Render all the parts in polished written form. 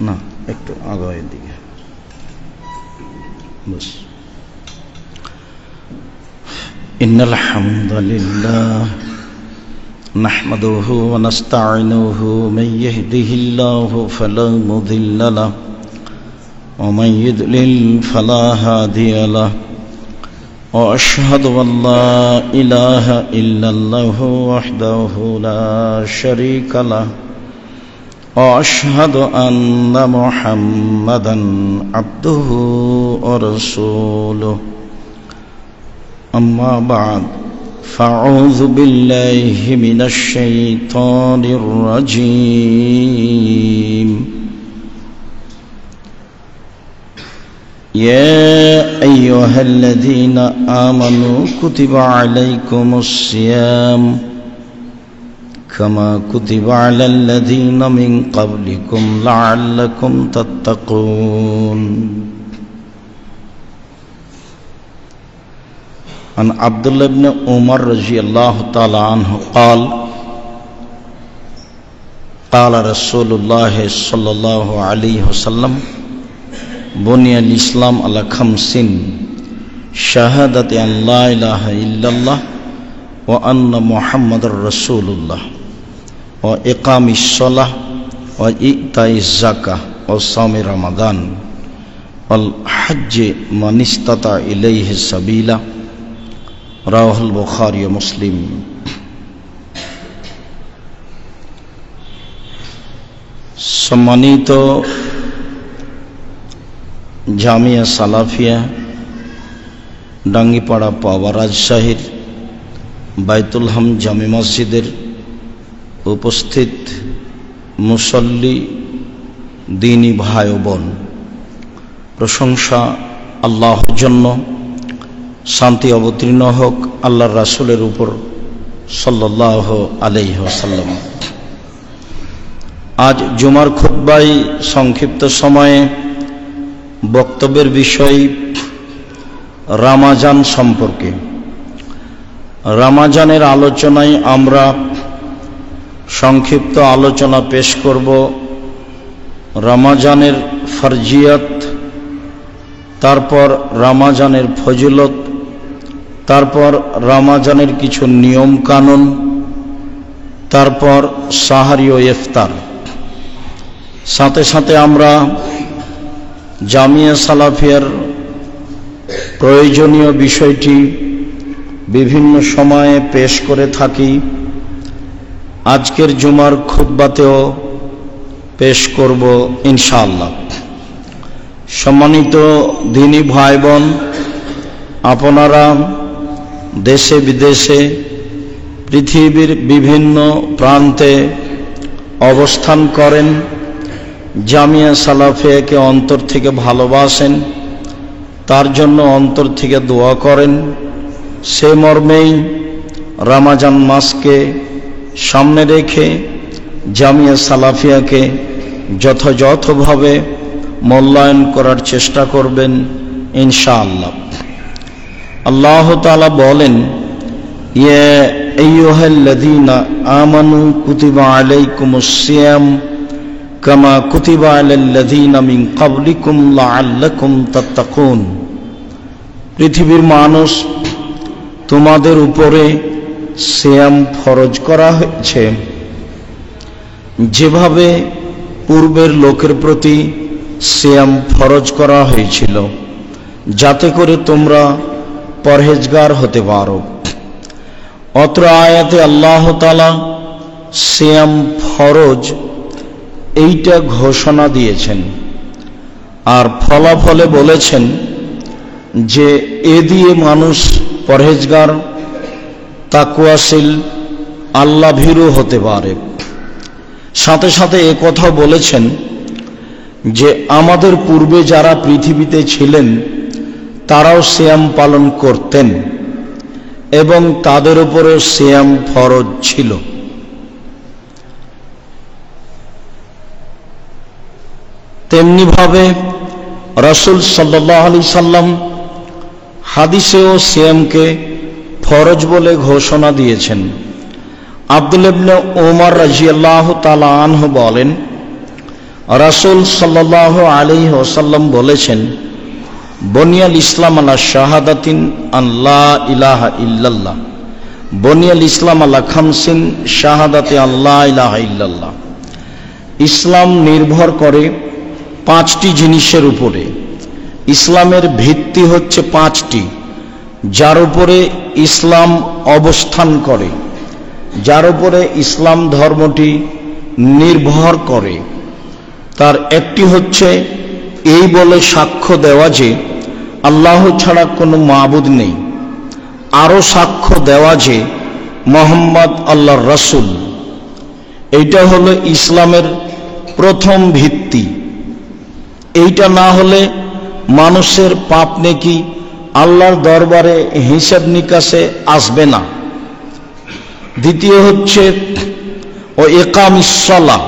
না একটু আগায় দিকে বস। ইন্নাল হামদুলিল্লাহ নাহমাদুহু ওয়া নাস্তাঈনুহু মান ইয়াহদিহিল্লাহু ফালা মুদিল্লা লাহু ওয়া মান ইউদ্লিল ফালা হাদিয়া লাহু ওয়া আশহাদু আল লা ইলাহা ইল্লাল্লাহু ওয়াহদাহু লা শারীকা লাহু وأشهد أن محمدا عبده ورسوله أما بعد فأعوذ بالله من الشيطان الرجيم يا أيها الذين آمنوا كتب عليكم الصيام كما كتب على الذين من قبلكم لعلكم تتقون عن عبد الله بن عمر رضي الله تعالى عنه قال قال رسول الله صلى الله عليه وسلم بني الإسلام على 5 شهادة أن لا إله إلا الله وأن محمد رسول الله وإقام الصلاة وإيتاء الزكاة وصوم رمضان والحج من استطاع إليه سبيلا رواه البخاري ومسلم। সম্মানিত জামিয়া সালাফিয়া ডাঙ্গিপাড়া পাওয়া রাজশাহীর বাইতুল হাম জামে মসজিদের উপস্থিত মুসল্লি দ্বীনী ভাই ও বোন, প্রশংসা আল্লাহর জন্য, শান্তি অবতীর্ণ হোক আল্লাহর রাসূলের উপর সাল্লাল্লাহু আলাইহি ওয়াসাল্লাম। আজ জুমার খুতবায় সংক্ষিপ্ত সময়ে বক্তব্যের বিষয় রমজান সম্পর্কে। রমজানের আলোচনায় আমরা সংক্ষিপ্ত আলোচনা পেশ করব রমজানের ফরজিয়ত, তারপর রমজানের ফজিলত, তারপর রমজানের কিছু নিয়ম কানুন, তারপর সাহারি ও ইফতার। সাথে সাথে আমরা জামিয়া সালাফিয়ার প্রয়োজনীয় বিষয়টি বিভিন্ন সময়ে পেশ করে থাকি। আজকের জুমার খুতবাতেও পেশ করব ইনশাআল্লাহ। সম্মানিত দিনী ভাই বোন, আপনারা দেশে বিদেশে পৃথিবীর বিভিন্ন প্রান্তে অবস্থান করেন, জামিয়া সালাফিয়াকে অন্তর থেকে ভালোবাসেন, তার জন্য অন্তর থেকে দোয়া করেন। সে মর্মেই রমজান মাসকে সামনে রেখে জামিয়া সালাফিয়াকে যথাযথভাবে মূল্যায়ন করার চেষ্টা করবেন ইনশাআল্লাহ। আল্লাহ তাআলা বলেন, ইয়া আইয়ুহাল্লাযীনা আমানু কুতিবা আলাইকুমুস সিয়াম কামা কুতিবা আলাল্লাযীনা মিন ক্বাবলিকুম লাআল্লাকুম তাত্তাকুন। পৃথিবীর মানুষ, তোমাদের উপরে সিয়াম ফরজ করা হয়েছে যেভাবে পূর্বের লোকের প্রতি সিয়াম ফরজ করা হয়েছিল, যাতে করে তোমরা পরহেজগার হতে পারো। অত্র আয়াতে আল্লাহ তাআলা সিয়াম ফরজ এইটা ঘোষণা দিয়েছেন, আর ফলাফলে বলেছেন যে এ দিয়ে মানুষ পরহেজগার, তাকওয়াশীল, আল্লাহ ভীরু হতে পারে। সাথে সাথে এ কথাও বলেছেন যে আমাদের পূর্বে যারা পৃথিবীতে ছিলেন তারাও সিয়াম পালন করতেন এবং তাদের উপরে সিয়াম ফরজ ছিল। তেমনিভাবে রাসূল সাল্লাল্লাহু আলাইহি সাল্লাম হাদিসেও সিয়ামকে ফরজ বলে ঘোষণা দিয়েছেন। আব্দুল্লাহ ইবনে ওমর রাদিয়াল্লাহু তাআলা আনহু বলেন, রাসূল সাল্লাল্লাহু আলাইহি ওয়াসাল্লাম বলেছেন, বনিয়াল ইসলাম আলা শাহাদাতিন আন লা ইলাহা ইল্লাল্লাহ, বনিয়াল ইসলাম আলা খামসিন শাহাদাতি আল্লাহ ইলাহা ইল্লাল্লাহ। ইসলাম নির্ভর করে পাঁচটি জিনিসের উপরে। ইসলামের ভিত্তি হচ্ছে পাঁচটি, যার উপরে ইসলাম অবস্থান করে, যার উপরে ইসলাম ধর্মটি নির্ভর করে। তার একটি হচ্ছে এই বলে সাক্ষ্য দেওয়া যে আল্লাহ ছাড়া কোনো মাবুদ নেই, আরও সাক্ষ্য দেওয়া যে মুহাম্মদ আল্লাহর রাসূল। এইটা হলো ইসলামের প্রথম ভিত্তি। এইটা না হলে মানুষের পাপ নেকি আল্লাহর দরবারে হিসাব নিকাশে আসবে না। দ্বিতীয় হচ্ছে ও ইকামিস সালাহ,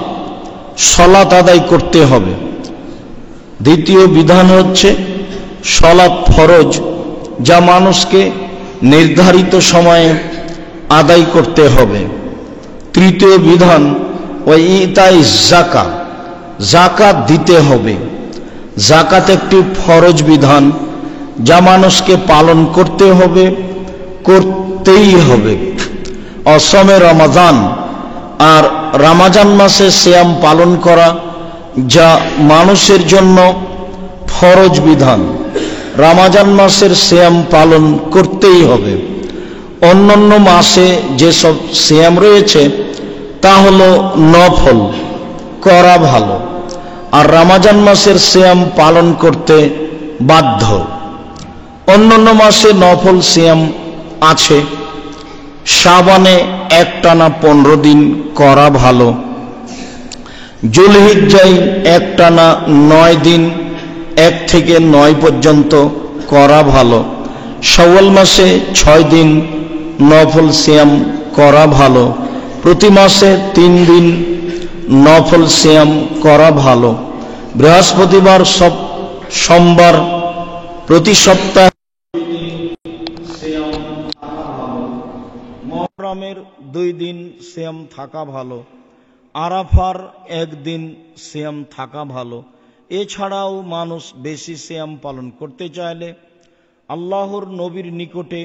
সালাত আদায় করতে হবে। দ্বিতীয় বিধান হচ্ছে সালাত ফরজ, যা মানুষকে নির্ধারিত সময়ে আদায় করতে হবে। তৃতীয় বিধান ও ইতাইজ যাকাত, যাকাত দিতে হবে। যাকাত একটি ফরজ বিধান, যা মানুষকে পালন করতে হবে, করতেই হবে। অসমে রমজান, আর রমজান মাসে সিয়াম পালন করা যা মানুষের জন্য ফরজ বিধান। রমজান মাসের সিয়াম পালন করতেই হবে। অন্যান্য মাসে যেসব সিয়াম রয়েছে তা হলো নফল, করা ভালো, আর রমজান মাসের সিয়াম পালন করতে বাধ্য। অন্যান্য মাসে নফল সিয়াম আছে। শাবানে একটানা 15 দিন করা ভালো, যুলহিজ্জায় একটানা 9 দিন 1 থেকে 9 পর্যন্ত করা ভালো, শাওয়াল মাসে 6 দিন নফল সিয়াম করা ভালো, প্রতি মাসে 3 দিন নফল সিয়াম করা ভালো, বৃহস্পতিবার, সোমবার, প্রতি সপ্তাহে মুহররমের 2 দিন সিয়াম থাকা ভালো, আরাফার 1 দিন সিয়াম থাকা ভালো। এছাড়াও মানুষ বেশি সিয়াম পালন করতে চাইলে আল্লাহর নবীর নিকটে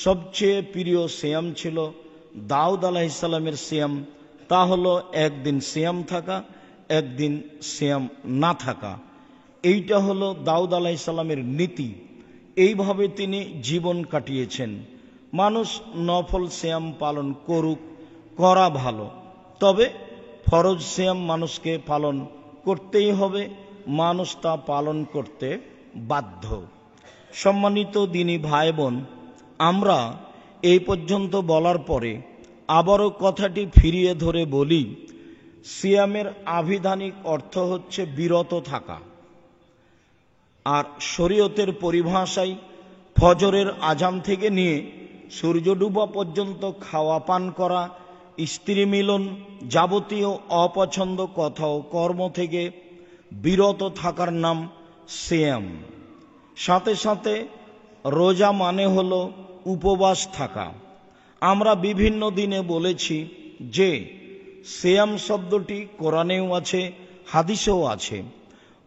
সবচেয়ে প্রিয় সিয়াম ছিল দাউদ আলাইহিস সালামের সিয়াম। তা হলো 1 দিন সিয়াম থাকা, 1 দিন সিয়াম না থাকা। এইটা হলো দাউদ আলাইহিস সালামের নীতি। এইভাবে তিনি জীবন কাটিয়েছেন। মানুষ নফল সিয়াম পালন করুক, করা ভালো, তবে ফরজ সিয়াম মানুষকে পালন করতেই হবে, মানুষ তা পালন করতে বাধ্য। সম্মানিত দিনী ভাই বোন, আমরা এই পর্যন্ত বলার পরে আবারও কথাটি ফিরিয়ে ধরে বলি, সিয়ামের আবিধানিক অর্থ হচ্ছে বিরত থাকা। আর শরীয়তের পরিভাষায় ফজরের আজান থেকে নিয়ে সূর্য ডুবা পর্যন্ত খাওয়া পান করা, স্ত্রী মিলন, যাবতীয় অপছন্দ কথা ও কর্ম থেকে বিরত থাকার নাম সিয়াম। সাথে সাথে রোজা মানে হলো উপবাস থাকা। আমরা বিভিন্ন দিনে বলেছি যে সিয়াম শব্দটি কোরআনেও আছে, হাদিসেও আছে।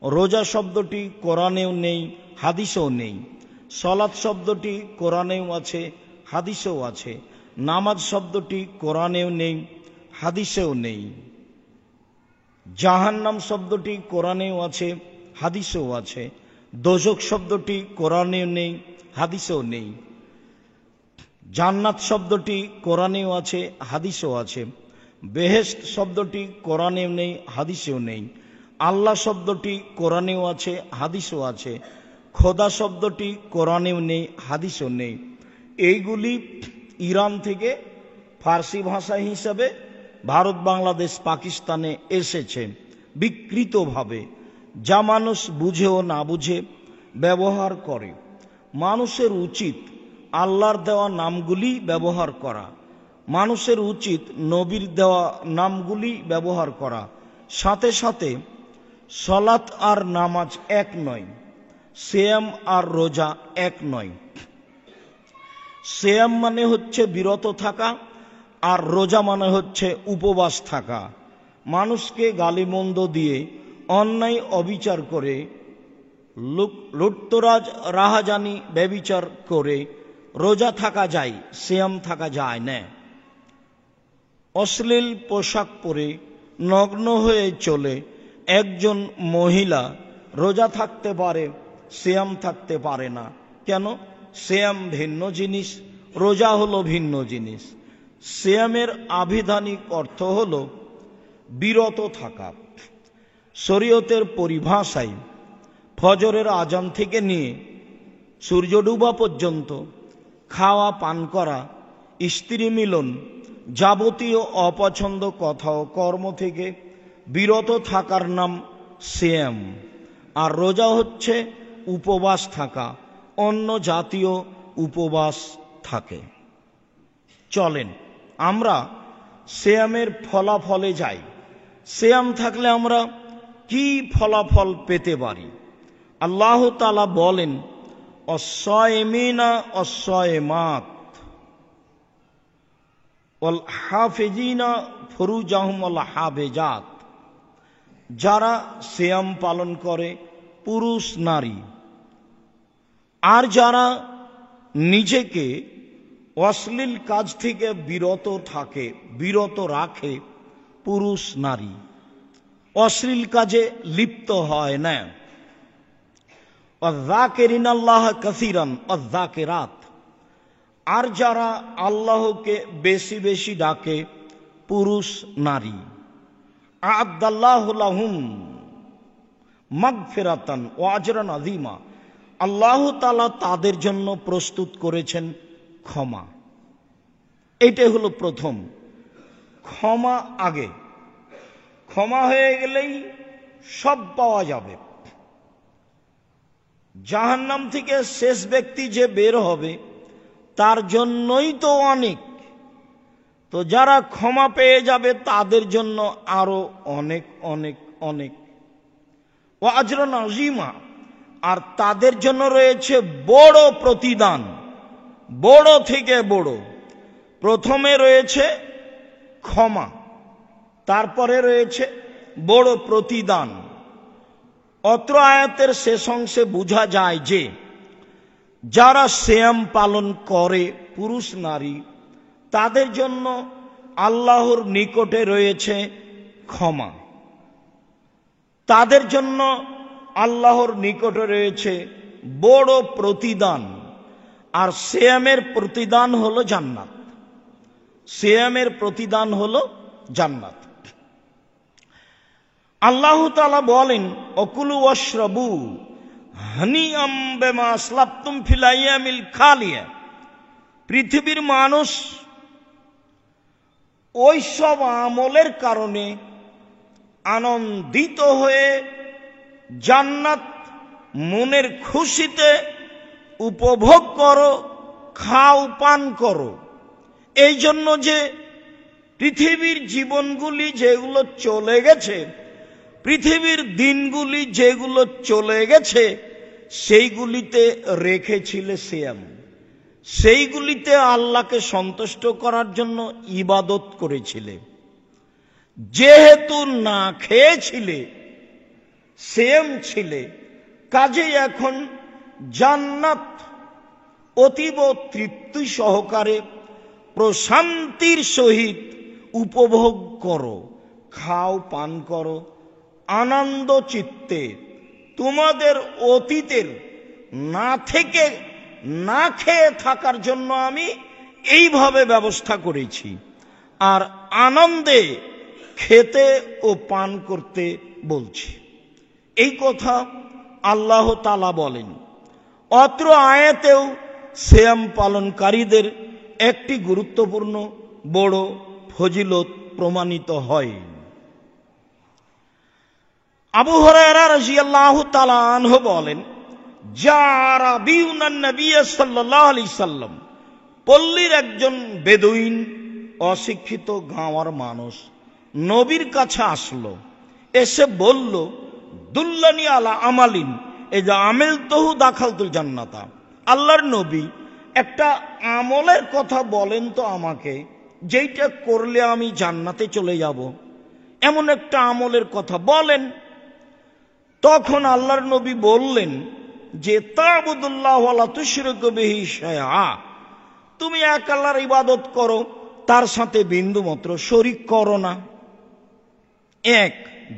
রোজা শব্দটি কোরআনেও নেই, হাদিসেও নেই। সালাত শব্দটি কোরআনেও আছে, হাদিসেও আছে। নামাজ শব্দটি কোরআনেও নেই, হাদিসেও নেই। জাহান্নাম শব্দটি কোরআনেও আছে, হাদিসেও আছে। দোজখ শব্দটি কোরআনেও নেই, হাদিসেও নেই। জান্নাত শব্দটি কোরআনেও আছে, হাদিসেও আছে। বেহেশত শব্দটি কোরআনেও নেই, হাদিসেও নেই। আল্লাহ শব্দটি কোরআনেও আছে, হাদিসেও আছে। খোদা শব্দটি কোরআনেও নেই, হাদিসেও নেই। এইগুলি ইরান থেকে ফার্সি ভাষা হিসাবে ভারত, বাংলাদেশ, পাকিস্তানে এসেছে বিকৃতভাবে, যা মানুষ বুঝেও না বুঝে ব্যবহার করে। মানুষের উচিত আল্লাহর দেওয়া নামগুলি ব্যবহার করা, মানুষের উচিত নবীর দেওয়া নামগুলি ব্যবহার করা। সাথে সাথে সালাত আর নামাজ এক নয়, সিয়াম আর রোজা এক নয়। সিয়াম মানে হচ্ছে বিরত থাকা, আর রোজা মানে হচ্ছে উপবাস থাকা। মানুষকে গালিমন্দ দিয়ে, অন্যায় অবিচার করে, লুটতরাজ রাহাজানি ব্যভিচার করে রোজা থাকা যায়, সিয়াম থাকা যায় না। অশ্লীল পোশাক পরে নগ্ন হয়ে চলে একজন মহিলা রোজা থাকতে পারে, সিয়াম থাকতে পারে না। কেন? সিয়াম ভিন্ন জিনিস, রোজা হলো ভিন্ন জিনিস। সিয়ামের আবিধানিক অর্থ হলো বিরত থাকা। শরীয়তের পরিভাষায় ফজরের আজান থেকে নিয়ে সূর্য ডুবা পর্যন্ত খাওয়া পান করা, স্ত্রী মিলন, যাবতীয় অপছন্দ কথা ও কর্ম থেকে বিরত থাকার নাম সিয়াম। আর রোজা হচ্ছে উপবাস থাকা, অন্য জাতীয় উপবাস থাকে। চলেন আমরা সিয়ামের ফলাফলে যাই। সিয়াম থাকলে আমরা কি ফলাফল পেতে পারি? আল্লাহ তাআলা বলেন, অস-সাইমিনা অস-সাইমাত ওয়াল হাফিজিনা ফুরুজাহুম ওয়াল হাফিজাত। যারা সিয়াম পালন করে, পুরুষ নারী, আর যারা নিজেকে অশ্লীল কাজ থেকে বিরত রাখে, পুরুষ নারী, অশ্লীল কাজে লিপ্ত হয় না। ওয়াযাকিরিনাল্লাহ কাসীরান ওয়াযাকিরাত। আর যারা আল্লাহকে বেশি বেশি ডাকে, পুরুষ নারী। আ'আদাল্লাহু লাহুম মাগফিরাতান ওয়া আজরান আযীমা। আল্লাহ তাআলা তাদের জন্য প্রস্তুত করেছেন ক্ষমা। এইটাই হলো প্রথম। ক্ষমা আগে, ক্ষমা হয়ে গেলেই সব পাওয়া যাবে। জাহান্নাম থেকে শেষ ব্যক্তি যে বের হবে, তার জন্যই তো অনেক। তো যারা ক্ষমা পেয়ে যাবে তাদের জন্য আরো অনেক অনেক অনেক। ওয়া আজরান আযীমা। আর তাদের জন্য রয়েছে বড় প্রতিদান, বড় থেকে বড়। প্রথমে রয়েছে ক্ষমা, তারপরে রয়েছে বড় প্রতিদান। অত্র আয়াতের শেষ অংশে বোঝা যায় যে যারা সিয়াম পালন করে পুরুষ নারী, তাদের জন্য আল্লাহর নিকটে রয়েছে ক্ষমা, তাদের জন্য আল্লাহর নিকটে রয়েছে বড় প্রতিদান। আর সিয়ামের প্রতিদান হলো জান্নাত, সিয়ামের প্রতিদান হলো জান্নাত। আল্লাহ তাআলা বলেন, অকুলু ওয়াশরাবু হানিআম বিমা আসলাফতুম ফিল আইয়ামিল খালিয়া। পৃথিবীর মানুষ ওই সব আমলের কারণে আনন্দিত হয়ে জান্নাত মনের খুশিতে উপভোগ করো, খাও, পান করো। এই জন্য যে পৃথিবীর জীবনগুলি যেগুলো চলে গেছে, পৃথিবীর দিনগুলি যেগুলো চলে গেছে, সেইগুলিতে রেখেছিলে সিয়াম, সেইগুলিতে আল্লাহকে সন্তুষ্ট করার জন্য ইবাদত করেছিলে। যেহেতু না খেয়েছিলে, সিয়াম ছিলে, কাজেই এখন জান্নাত অতীব তৃপ্তি সহকারে প্রশান্তির সহিত উপভোগ করো, খাও, পান করো আনন্দ চিত্তে। তোমাদের অতীতের না থেকে না খেয়ে থাকার জন্য আমি এইভাবে ব্যবস্থা করেছি, আর আনন্দে খেতে ও পান করতে বলছি। এই কথা আল্লাহ তাআলা বলেন। অত্র আয়াতেও সিয়াম পালনকারীদের একটি গুরুত্বপূর্ণ বড় ফজিলত প্রমাণিত হয়। আবু হুরায়রা রাদিয়াল্লাহু তাআলা আনহু বলেন, যারা বিউনান নবী সাল্লাল্লাহু আলাইহি সাল্লাম, পল্লীর একজন বেদুইন অশিক্ষিত গাঁওয়ার মানুষ নবীর কাছে আসলো, এসে বলল, দুল্লানি আলা আমালিন এই যে আমেল তহু দাখালতুল জান্নাতা। আল্লাহর নবী, একটা আমলের কথা বলেন তো আমাকে, যেইটা করলে আমি জান্নাতে চলে যাব, এমন একটা আমলের কথা বলেন। তখন আল্লাহর নবী বললেন যে, তা'বুদুল্লাহ ওয়ালা তুশরিকু বিহি শাইআ, তুমি এক আল্লাহর ইবাদত করো, তার সাথে বিন্দু মাত্র শরীক করো না। এক।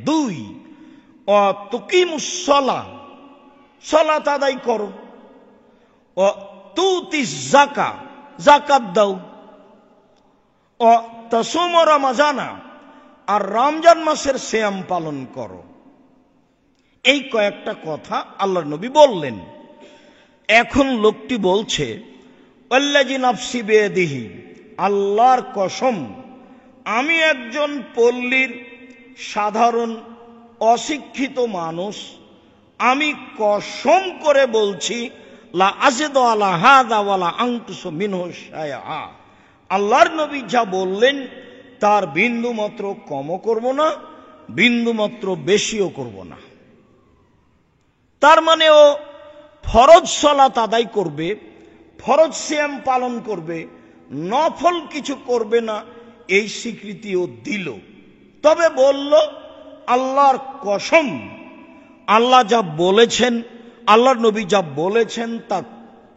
দুই, তুকিমুস সালাহ, সালাত আদায় করো। তুতিস যাকাত, যাকাত দাও। তাসুম রমাজানা, আর রমজান মাসের সিয়াম পালন করো। এই কয়েকটা কথা আল্লাহর নবী বললেন। এখন লোকটি বলছে, আল্লাযী নাফসি বিয়াদিহি, আল্লাহর কসম, আমি একজন পল্লীর সাধারণ অশিক্ষিত মানুষ, আমি কসম করে বলছি, লা আযিদু আলা হাযা ওয়ালা আনকুসু মিনহু শাইআ, আল্লাহর নবী যা বললেন তার বিন্দু মাত্র কমও করব না, বিন্দু মাত্র বেশিও করব না। তার মানে ও ফরজ সালাত আদায় করবে, ফরজ সিয়াম পালন করবে, নফল কিছু করবে না, এই স্বীকৃতিও দিল। তবে বলল, আল্লাহর কসম, আল্লাহ যা বলেছেন, আল্লাহর নবী যা বলেছেন তা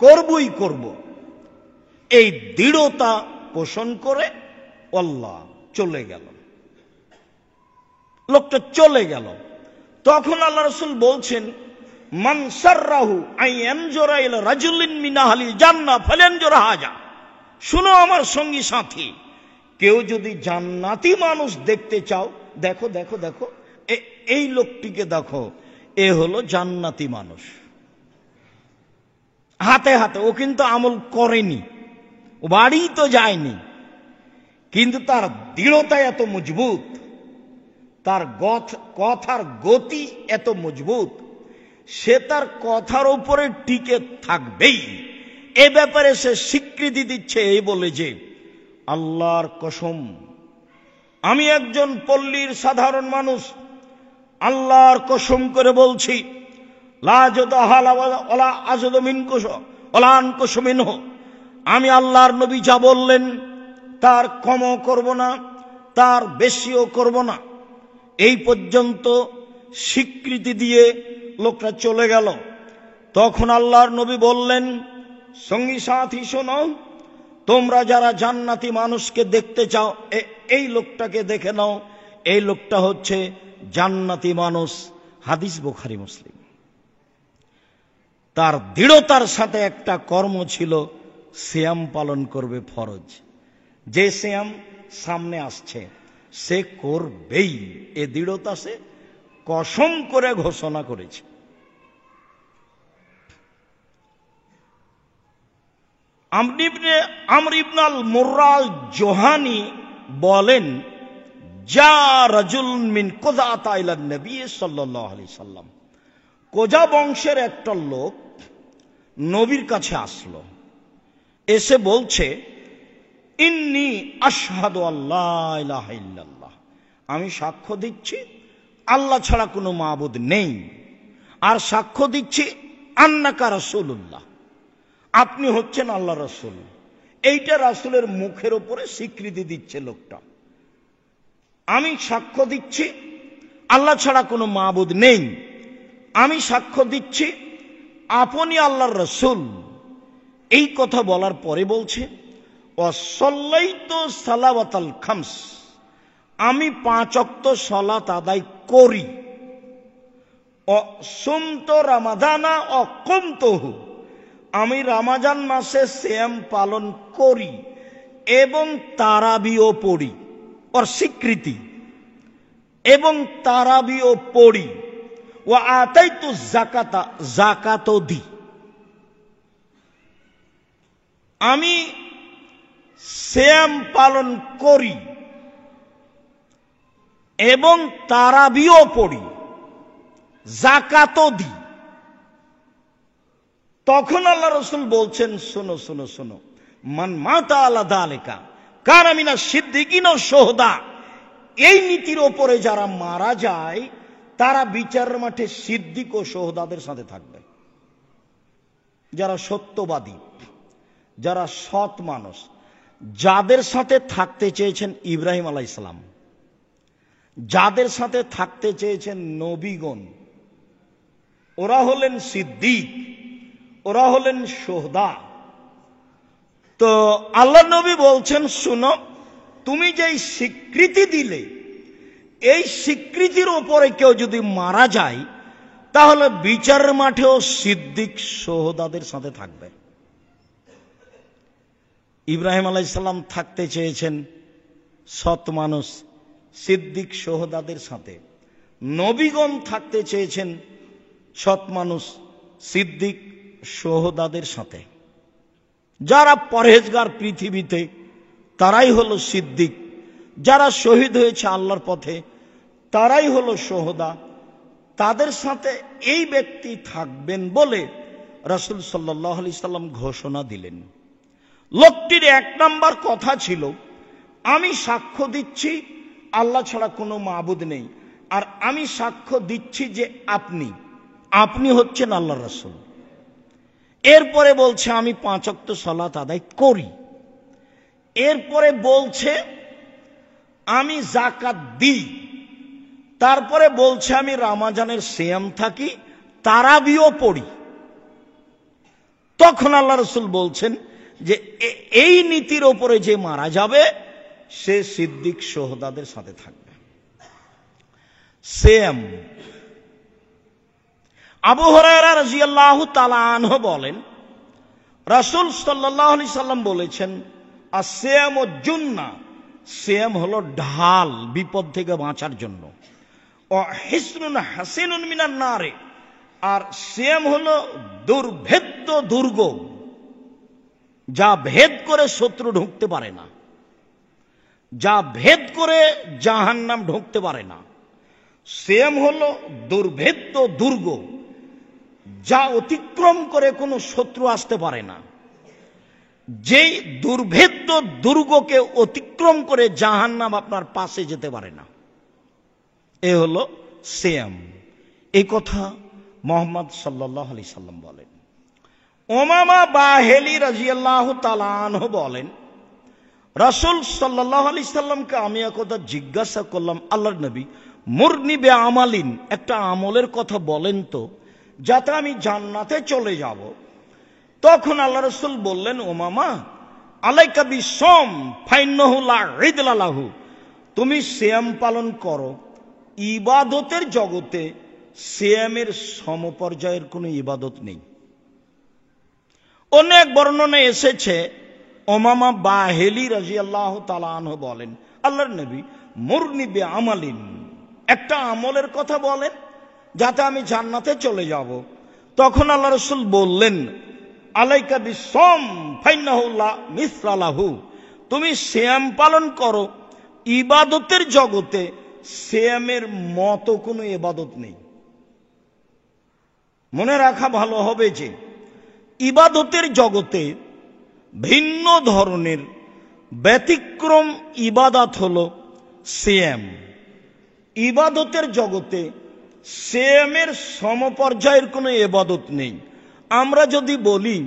করবই করব, এই দৃঢ়তা পোষণ করে আল্লাহ চলে গেল। লোকটা চলে গেল। তখন আল্লাহ রাসূল বলছেন, মান সাররাহু আইয়ানজুরা ইলা রাজুলিন মিন আহলিল জান্নাহ ফালানজুর হাজা। শুনো আমার সঙ্গী সাথী, কেউ যদি জান্নাতি মানুষ দেখতে চাও, দেখো দেখো দেখো, এই লোকটিকে দেখো, এ হলো জান্নাতি মানুষ। হাতে হাতে, ও কিন্তু আমল করেনি, ও বাড়ি তো যায়নি, কিন্তু তার দৃঢ়তা এত মজবুত, তার কথার গতি এত মজবুত, সে তার কথার উপরে টিকে থাকবেই। এ ব্যাপারে সে স্বীকৃতি দিচ্ছে এই বলে যে, আল্লাহর কসম, আমি একজন পল্লীর সাধারণ মানুষ, আল্লাহর কসম করে বলছি, লা আযদু হালা ওয়ালা আযদু মিনকুশ ওয়ালা আনকুশ মিনহু, আমি আল্লাহর নবী যা বললেন তার কমও করব না, তার বেশিও করব না। এই পর্যন্ত স্বীকৃতি দিয়ে লোকটা চলে গেল। তখন আল্লাহর নবী বললেন, সঙ্গী সাথী শোনো, তোমরা যারা জান্নাতি মানুষকে দেখতে চাও এই লোকটাকে দেখে নাও, এই লোকটা হচ্ছে জান্নাতি মানুষ। হাদিস বুখারী মুসলিম। তার দৃঢ়তার সাথে একটা কর্ম ছিল, সিয়াম পালন করবে ফরজ। যে সিয়াম সামনে আসছে সে করবেই, এ দৃঢ়তা সে কসম করে ঘোষণা করেছে। আমর ইবনে আল মুররা আল জোহানি বলেন, যা রাজুল মিন কোজাতা ইলা নবী সাল্লাল্লাহু আলাইহি সাল্লাম, কোজা বংশের একটা লোক নবীর কাছে আসলো, এসে বলছে, ইন্নী আশহাদু আল্লাহ ইলাহা ইল্লাল্লাহ, আমি সাক্ষ্য দিচ্ছি আল্লাহ ছাড়া কোনো মাবুদ নেই, আর সাক্ষ্য দিচ্ছি আন্নাকা রাসূলুল্লাহ, আপনি হচ্ছেন আল্লাহ রাসূল। এইটা রাসূলের মুখের উপরে স্বীকৃতি দিচ্ছে লোকটা। আমি সাক্ষ্য দিচ্ছি আল্লাহ ছাড়া কোনো মাবুদ নেই, আমি সাক্ষ্য দিচ্ছি আপনি আল্লাহর রাসূল। এই কথা বলার পরে বলছে, ওয়াসাল্লাইতু সালাওয়াতাল খামস, আমি 5 ওয়াক্ত সালাত আদায় করি। সুমতু রামাদানা ও কুমতুহু, আমি রমজান মাসে সিয়াম পালন করি এবং তারাবিও পড়ি, ওর স্বীকৃতি, এবং তারাবিও পড়ি। ওয়া আতাইতু যাকাতা, যাকাতও দিই। আমি সিয়াম পালন করি এবং তারাবিও পড়ি, যাকাতও দিই। তখন আল্লাহ রাসূল বলছেন, শোনো শোনো শোনো, মান মাতা আলা যালিকা কানা মিনাশ সিদ্দিকিন ওয়াশ শুহাদা, এই নীতির ওপরে যারা মারা যায় তারা বিচারের মাঠে সিদ্দিক ও শুহাদাদের সাথে থাকবে। যারা সত্যবাদী, যারা সৎ মানুষ, যাদের সাথে থাকতে চেয়েছেন ইব্রাহিম আলাইহিস সালাম, যাদের সাথে থাকতে চেয়েছেন নবীগণ, ওরা হলেন সিদ্দিক, ওরা হলেন শুহাদা। তো আল্লাহ নবী বলছেন, শুনো, তুমি যেই স্বীকৃতি দিলে, এই স্বীকৃতির উপরে কেউ যদি মারা যায় তাহলে বিচারের মাঠেও সিদ্দিক শুহাদাদের সাথে থাকবে। ইব্রাহিম আলাইহিস সালাম থাকতে চেয়েছেন সৎ মানুষ, সিদ্দিক শুহাদাদের সাথে। নবীগণ থাকতে চেয়েছেন সৎ মানুষ, সিদ্দিক শুহাদাদের সাথে। যারা পরহেজগার পৃথিবীতে তারাই হলো সিদ্দিক, যারা শহীদ হয়েছে আল্লাহর পথে তারাই হলো শুহাদা। তাদের সাথে এই ব্যক্তি থাকবেন বলে রাসূল সাল্লাল্লাহু আলাইহি সাল্লাম ঘোষণা দিলেন। লোকটির 1 নাম্বার কথা ছিল, আমি সাক্ষ্য দিচ্ছি আল্লাহ ছাড়া কোনো মাবুদ নেই, আর আমি সাক্ষ্য দিচ্ছি যে আপনি হচ্ছেন আল্লাহর রাসূল। এরপরে বলছে, আমি 5 ওয়াক্ত সালাত আদায় করি। এরপরে বলছে, আমি যাকাত দিই। তারপরে বলছে, আমি রমজানের সিয়াম থাকি, তারাবিও পড়ি। তখন আল্লাহ রাসূল বলছেন যে এই নীতির ওপরে যে মারা যাবে সে সিদ্দিক শুহাদাদের সাথে থাকবে। সিয়াম। আবু হুরায়রা রাদিয়াল্লাহু তাআলা আনহু বলেন, রাসূল সাল্লাল্লাহু আলাইহি সাল্লাম বলেছেন, আসিয়ামু জুন্নাহ, সিয়াম হলো ঢাল বিপদ থেকে বাঁচার জন্য। ও হিসনুন হাসিনুন মিনান নারে, আর সিয়াম হলো দুর্ভেদ্য দুর্গ, যা ভেদ করে শত্রু ঢুকতে পারে না, যা ভেদ করে জাহান্নাম ঢুকতে পারে না। সিয়াম হলো দুর্ভেদ্য দুর্গ, যা অতিক্রম করে কোনো শত্রু আসতে পারে না। যেই দুর্ভেদ্য দুর্গকে অতিক্রম করে জাহান্নাম আপনার পাশে যেতে পারে না। এ হলো সিয়াম। এই কথা মুহাম্মদ সাল্লাল্লাহু আলাইহি সাল্লাম বলেন। উমামা বাহিলি রাদিয়াল্লাহু তাআলা আনহু বলেন, রাসূল সাল্লাল্লাহু আলাইহি সাল্লামকে আমি একদা জিজ্ঞাসা করলাম, আল্লাহর নবী, মুরনি বে আমালিন, একটা আমলের কথা বলেন তো যাতে আমি জান্নাতে চলে যাব। তখন আল্লাহ রাসূল বললেন, উমামা, আলাইকা বিসম ফাইন্নাহু লা ইদলা লাহু, তুমি সিয়াম পালন করো। ইবাদতের জগতে সিয়ামের সমপর্যায়ের কোনো ইবাদত নেই। অনেক বর্ণনায় এসেছে, উমামা বাহিলি রাদিয়াল্লাহু তাআলা আনহু বলেন, আল্লাহর নবী, মুরনি বে আমালিন, একটা আমলের কথা বলেন যাতে আমি জান্নাতে চলে যাব। তখন আল্লাহ রাসূল বললেন, আলাইকা বিসম ফাইন্নাহু লা মিসলা লাহু, তুমি সিয়াম পালন করো। ইবাদতের জগতে সিয়ামের মতো কোনো ইবাদত নেই। মনে রাখা ভালো হবে যে ইবাদতের জগতে ভিন্ন ধরনের ব্যতিক্রম ইবাদত হলো সিয়াম। ইবাদতের জগতে সিয়ামের সমপর্যায়ের কোনো ইবাদত নেই। আমরা যদি বলি,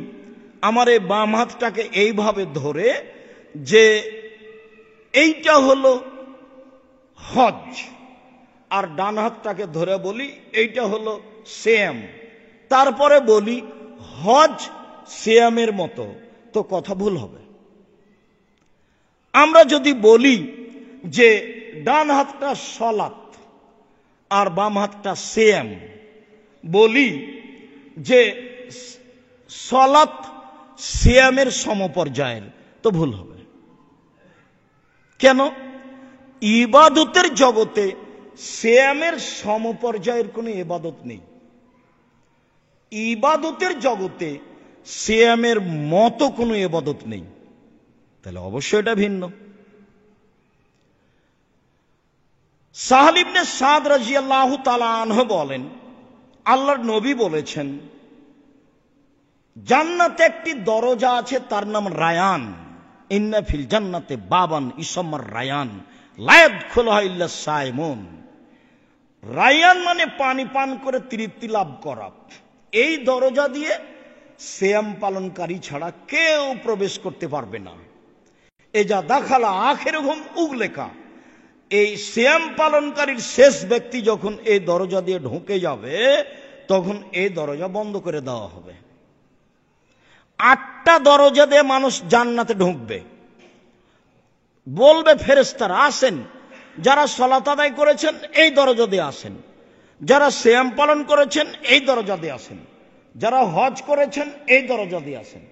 আমার এই বাম হাতটাকে এইভাবে ধরে যে এইটা হলো হজ, আর ডান হাতটাকে ধরে বলি এইটা হলো সিয়াম, তারপরে বলি হজ সিয়ামের মতো, তো কথা ভুল হবে। আমরা যদি বলি যে ডান হাতটা সলাত আর বাম হাতটা সিয়াম, বলি যে সলাত সিয়ামের সমপর্যায়ের, তো ভুল হবে। কেন? ইবাদতের জগতে সিয়ামের সমপর্যায়ের কোনো ইবাদত নেই। ইবাদতের জগতে সিয়ামের মতো কোনো ইবাদত নেই। তাহলে অবশ্যই এটা ভিন্ন। সাহল ইবনে সাদ রাদিয়াল্লাহু তাআলা আনহু বলেন, আল্লাহর নবী বলেছেন, জান্নাতে একটি দরজা আছে, তার নাম রায়ান। ইন্না ফিল জান্নাতে বাবান ইসমা রায়ান লা ইয়াদখুলুহা ইল্লা সাইমুন। রায়ান মানে পানি পান করে তৃপ্তি লাভ করা। এই দরজা দিয়ে সিয়াম পালনকারী ছাড়া কেউ প্রবেশ করতে পারবে না। এজা দাখালা আখিরুহুম উগলেকা, এই সিয়াম পালনকারীর শেষ ব্যক্তি যখন এই দরজা দিয়ে ঢুকে যাবে, তখন এই দরজা বন্ধ করে দেওয়া হবে। 8টা দরজা দিয়ে মানুষ জান্নাতে ঢুকবে। বলবে ফেরেশতারা, আসেন, যারা সালাত আদায় করেছেন এই দরজা দিয়ে আসেন, যারা সিয়াম পালন করেছেন এই দরজা দিয়ে আসেন, যারা হজ করেছেন এই দরজা দিয়ে আসেন,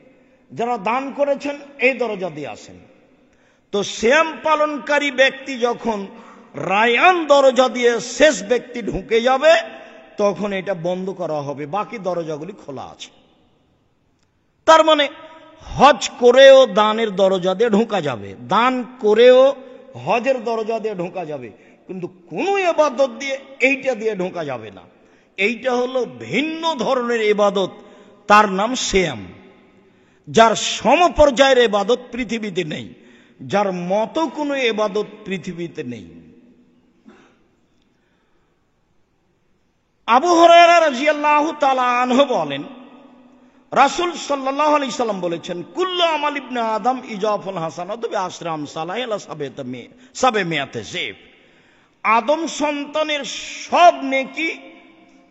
যারা দান করেছেন এই দরজা দিয়ে আসেন। তো সিয়াম পালনকারী ব্যক্তি যখন রায়ান দরজা দিয়ে শেষ ব্যক্তি ঢুকে যাবে, তখন এটা বন্ধ করা হবে, বাকি দরজাগুলি খোলা আছে। তার মানে হজ করেও দানের দরজা দিয়ে ঢোকা যাবে, দান করেও হজের দরজা দিয়ে ঢোকা যাবে, কিন্তু কোন ইবাদত দিয়ে এইটা দিয়ে ঢোকা যাবে না। এইটা হলো ভিন্ন ধরনের ইবাদত, তার নাম সিয়াম, যার সমপর্যায়ের ইবাদত পৃথিবীতে নেই, যার মতো কোনো ইবাদত পৃথিবীতে নেই। আবু হুরায়রা রাদিয়াল্লাহু তাআলা আনহু বলেন, রাসূল সাল্লাল্লাহু আলাইহি সাল্লাম বলেছেন, কুল্লু আমাল ইবনে আদম ইজাফুল হাসানাতু বিআশরি আমসালিহা ইলা সাবমিয়াতি জিব। আদম সন্তানের সব নেকি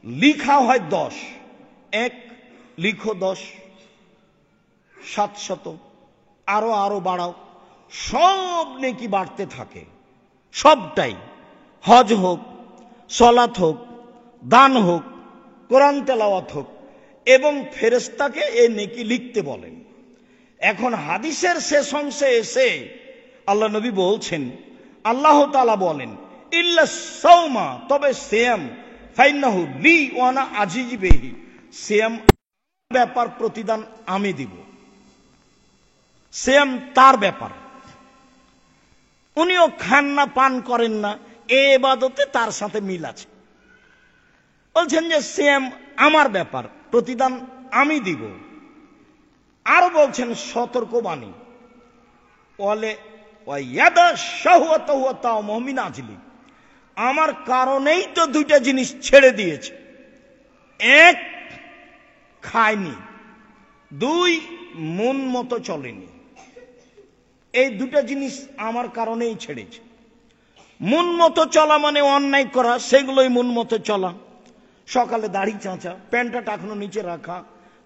লিখা হয় 10। এক লিখো 10, 700, আরো বাড়াও, সব নেকি বাড়তে থাকে। সবটাই, হজ হোক, সালাত হোক, দান হোক, কোরআন তেলাওয়াত হোক, এবং ফেরেশতাকে এই নেকি লিখতে বলেন। এখন হাদিসের শেষ অংশে এসে আল্লাহ নবী বলছেন, আল্লাহ তাআলা বলেন, ইল্লা সাওমা, তবে সিয়াম, ফাইন্নাহু লি ওয়া আনা আজিজি বিহি, সিয়াম ব্যাপার প্রতিদান আমি দিব। সিয়াম তার ব্যাপার, উনিও খান না, পান করেন না, এই ইবাদতে তার সাথে মিল আছে। বলছেন যে সিয়াম আমার ব্যাপার, প্রতিদান আমি দিব। আর বলছেন সতর্কবাণী, বলে ওয়াইয়াদা শাহওয়াতাহু ওয়া তা'আমাহু মিন আজলি, আমার কারণেই তো 2টা জিনিস ছেড়ে দিয়েছে। 1 খায়নি, 2 মন মতো চলেনি। এই দুটা জিনিস আমার কারণেই ছেড়েছে। মন মতো চলা মানে অন্যায় করা, সেগুলোই মন মতো চলা। সকালে দাড়ি চাঁচা, প্যান্টটা টাকনো নিচে রাখা,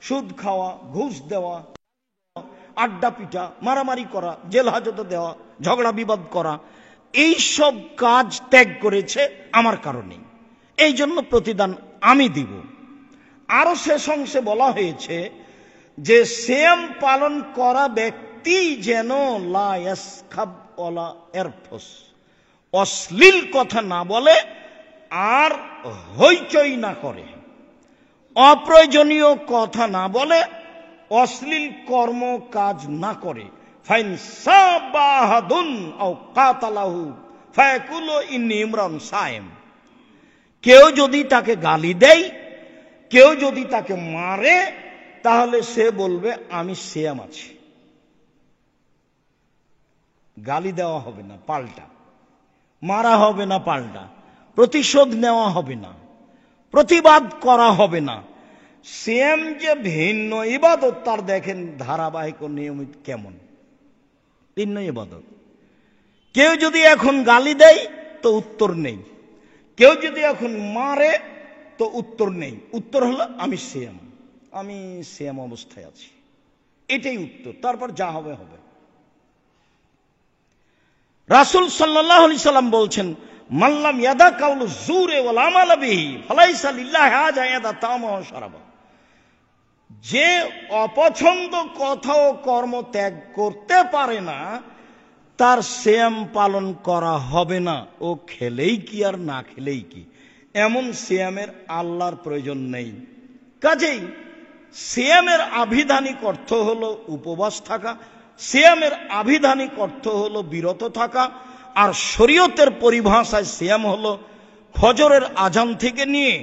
সুদ খাওয়া, ঘুষ দেওয়া, আড্ডা পিটা, মারামারি করা, জেল হাজতে দেওয়া, ঝগড়া বিবাদ করা, এই সব কাজ ত্যাগ করেছে আমার কারণেই। এই জন্য প্রতিদান আমি দিব। আরো শেষ অংশে বলা হয়েছে যে সিয়াম পালন করা ব্যক্তি যেন লা ইয়াসখাব ওয়ালা ইয়ারফুস, অশ্লীল কথা না বলে আর হইচই না করে, অপ্রয়োজনীয় কথা না বলে, অশ্লীল কর্ম কাজ না করে। ফাইন সাবাহাদুন আও কাতালাহু ফায়াকুলু ইন্নী ইমরান সায়েম। কেউ যদি তাকে গালি দেয়, কেউ যদি তাকে মারে, তাহলে সে বলবে আমি সিয়াম আছি। গালি দেওয়া হবে না পাল্টা, মারা হবে না পাল্টা, প্রতিশোধ নেওয়া হবে না, প্রতিবাদ করা হবে না। সিয়াম যে ভিন্ন ইবাদত, তার দেখেন ধারাবাহিক ও নিয়মিত কেমন ভিন্ন ইবাদত। কেউ যদি এখন গালি দেয় তো উত্তর নেই, কেউ যদি এখন মারে তো উত্তর নেই। উত্তর হলো আমি সিয়াম অবস্থায় আছি, এটাই উত্তর। তারপর যা হবে হবে। রাসূল সাল্লাল্লাহু আলাইহি সাল্লাম বলছেন, মাল্লাম ইয়াদা কাউলু জুরে ওয়াল আমাল বিহি ফালাইসা লিল্লাহি হাজা ইয়াদা তামা ওয়া শারাবা। যে অপছন্দ কথা ও কর্ম ত্যাগ করতে পারে না, তার সিয়াম পালন করা হবে না। ও খেলেই কি আর না খেলেই কি, এমন সিয়ামের আল্লাহর প্রয়োজন নেই। কাজেই সিয়ামের আভিধানিক অর্থ হলো উপবাস থাকা, সিয়ামের আভিধানিক অর্থ হলো বিরত থাকা। আর শরীয়তের পরিভাষায় সিয়াম হলো ফজরের আজান থেকে নিয়ে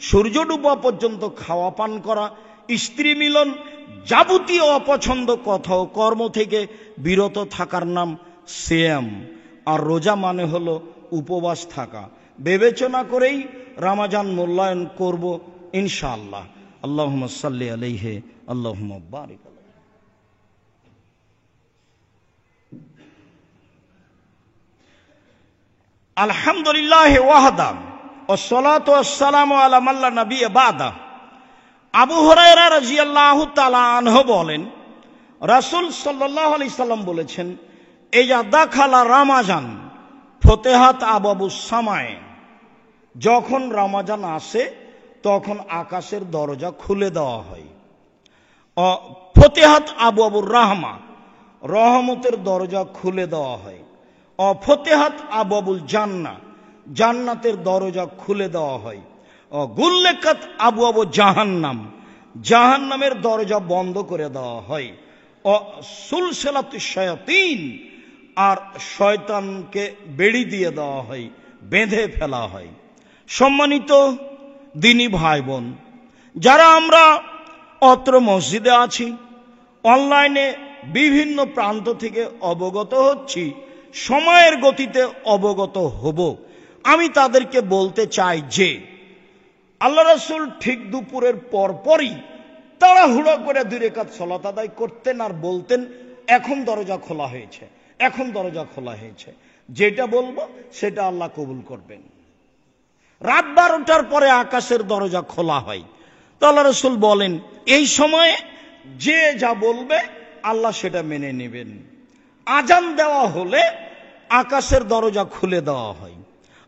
সূর্য ডুবা পর্যন্ত খাওয়া পান করা, স্ত্রী মিলন, যাবতীয় অপছন্দ কথা ও কর্ম থেকে বিরত থাকার নাম সিয়াম। আর রোজা মানে হলো উপবাস থাকা। বিবেচনা করেই রমজান মূল্যায়ন করব ইনশাআল্লাহ। আল্লাহুম্মা সাল্লি আলাইহি আল্লাহুম্মা বারিক আলাইহি। আলহামদুলিল্লাহ ওয়াহদা ওয়াসসালাতু ওয়াসসালামু আলা মান লা নাবিয়্যা বাদা। আবু হুরায়রা রাদিয়াল্লাহু তাআলা আনহু বলেন, রাসূল সাল্লাল্লাহু আলাইহি সাল্লাম বলেছেন, ইজা দাখালা রমাজান ফতিহাত আবওয়াবুস সামায়ে। যখন রমজান আসে তখন আকাশের দরজা খুলে দেওয়া হয়। ফতিহাত আবওয়াবুর রাহমা, রহমতের দরজা খুলে দেওয়া হয়। ফতিহাত আবওয়াবুল জান্নাহ, জান্নাতের দরজা খুলে দেওয়া হয়। গুল্লিকাত আবওয়াবু জাহান্নাম, জাহান্নামের দরজা বন্ধ করে দেওয়া হয়। সুলসিলাতুশ শায়াতিন, আর শয়তানকে বেড়ি দিয়ে দেওয়া হয়, বেঁধে ফেলা হয়। সম্মানিত দিনী ভাই বোন, যারা আমরা অত্র মসজিদে আছি, অনলাইনে বিভিন্ন প্রান্ত থেকে অবগত হচ্ছি, সময়ের গতিতে অবগত হব, আমি তাদেরকে বলতে চাই যে আল্লাহ রাসূল ঠিক দুপুরের পরপরই তাড়াহুড়ো করে 2 রাকাত সালাত আদায় করতেন আর বলতেন, এখন দরজা খোলা হয়েছে, এখন দরজা খোলা হয়েছে। যেটা বলবো সেটা আল্লাহ কবুল করবেন। রাত 12টার পরে আকাশের দরজা খোলা হয়। তো আল্লাহ রাসূল বলেন, এই সময়ে যে যা বলবে আল্লাহ সেটা মেনে নেবেন। আজান দেওয়া হলে আকাশের দরজা খুলে দেওয়া হয়।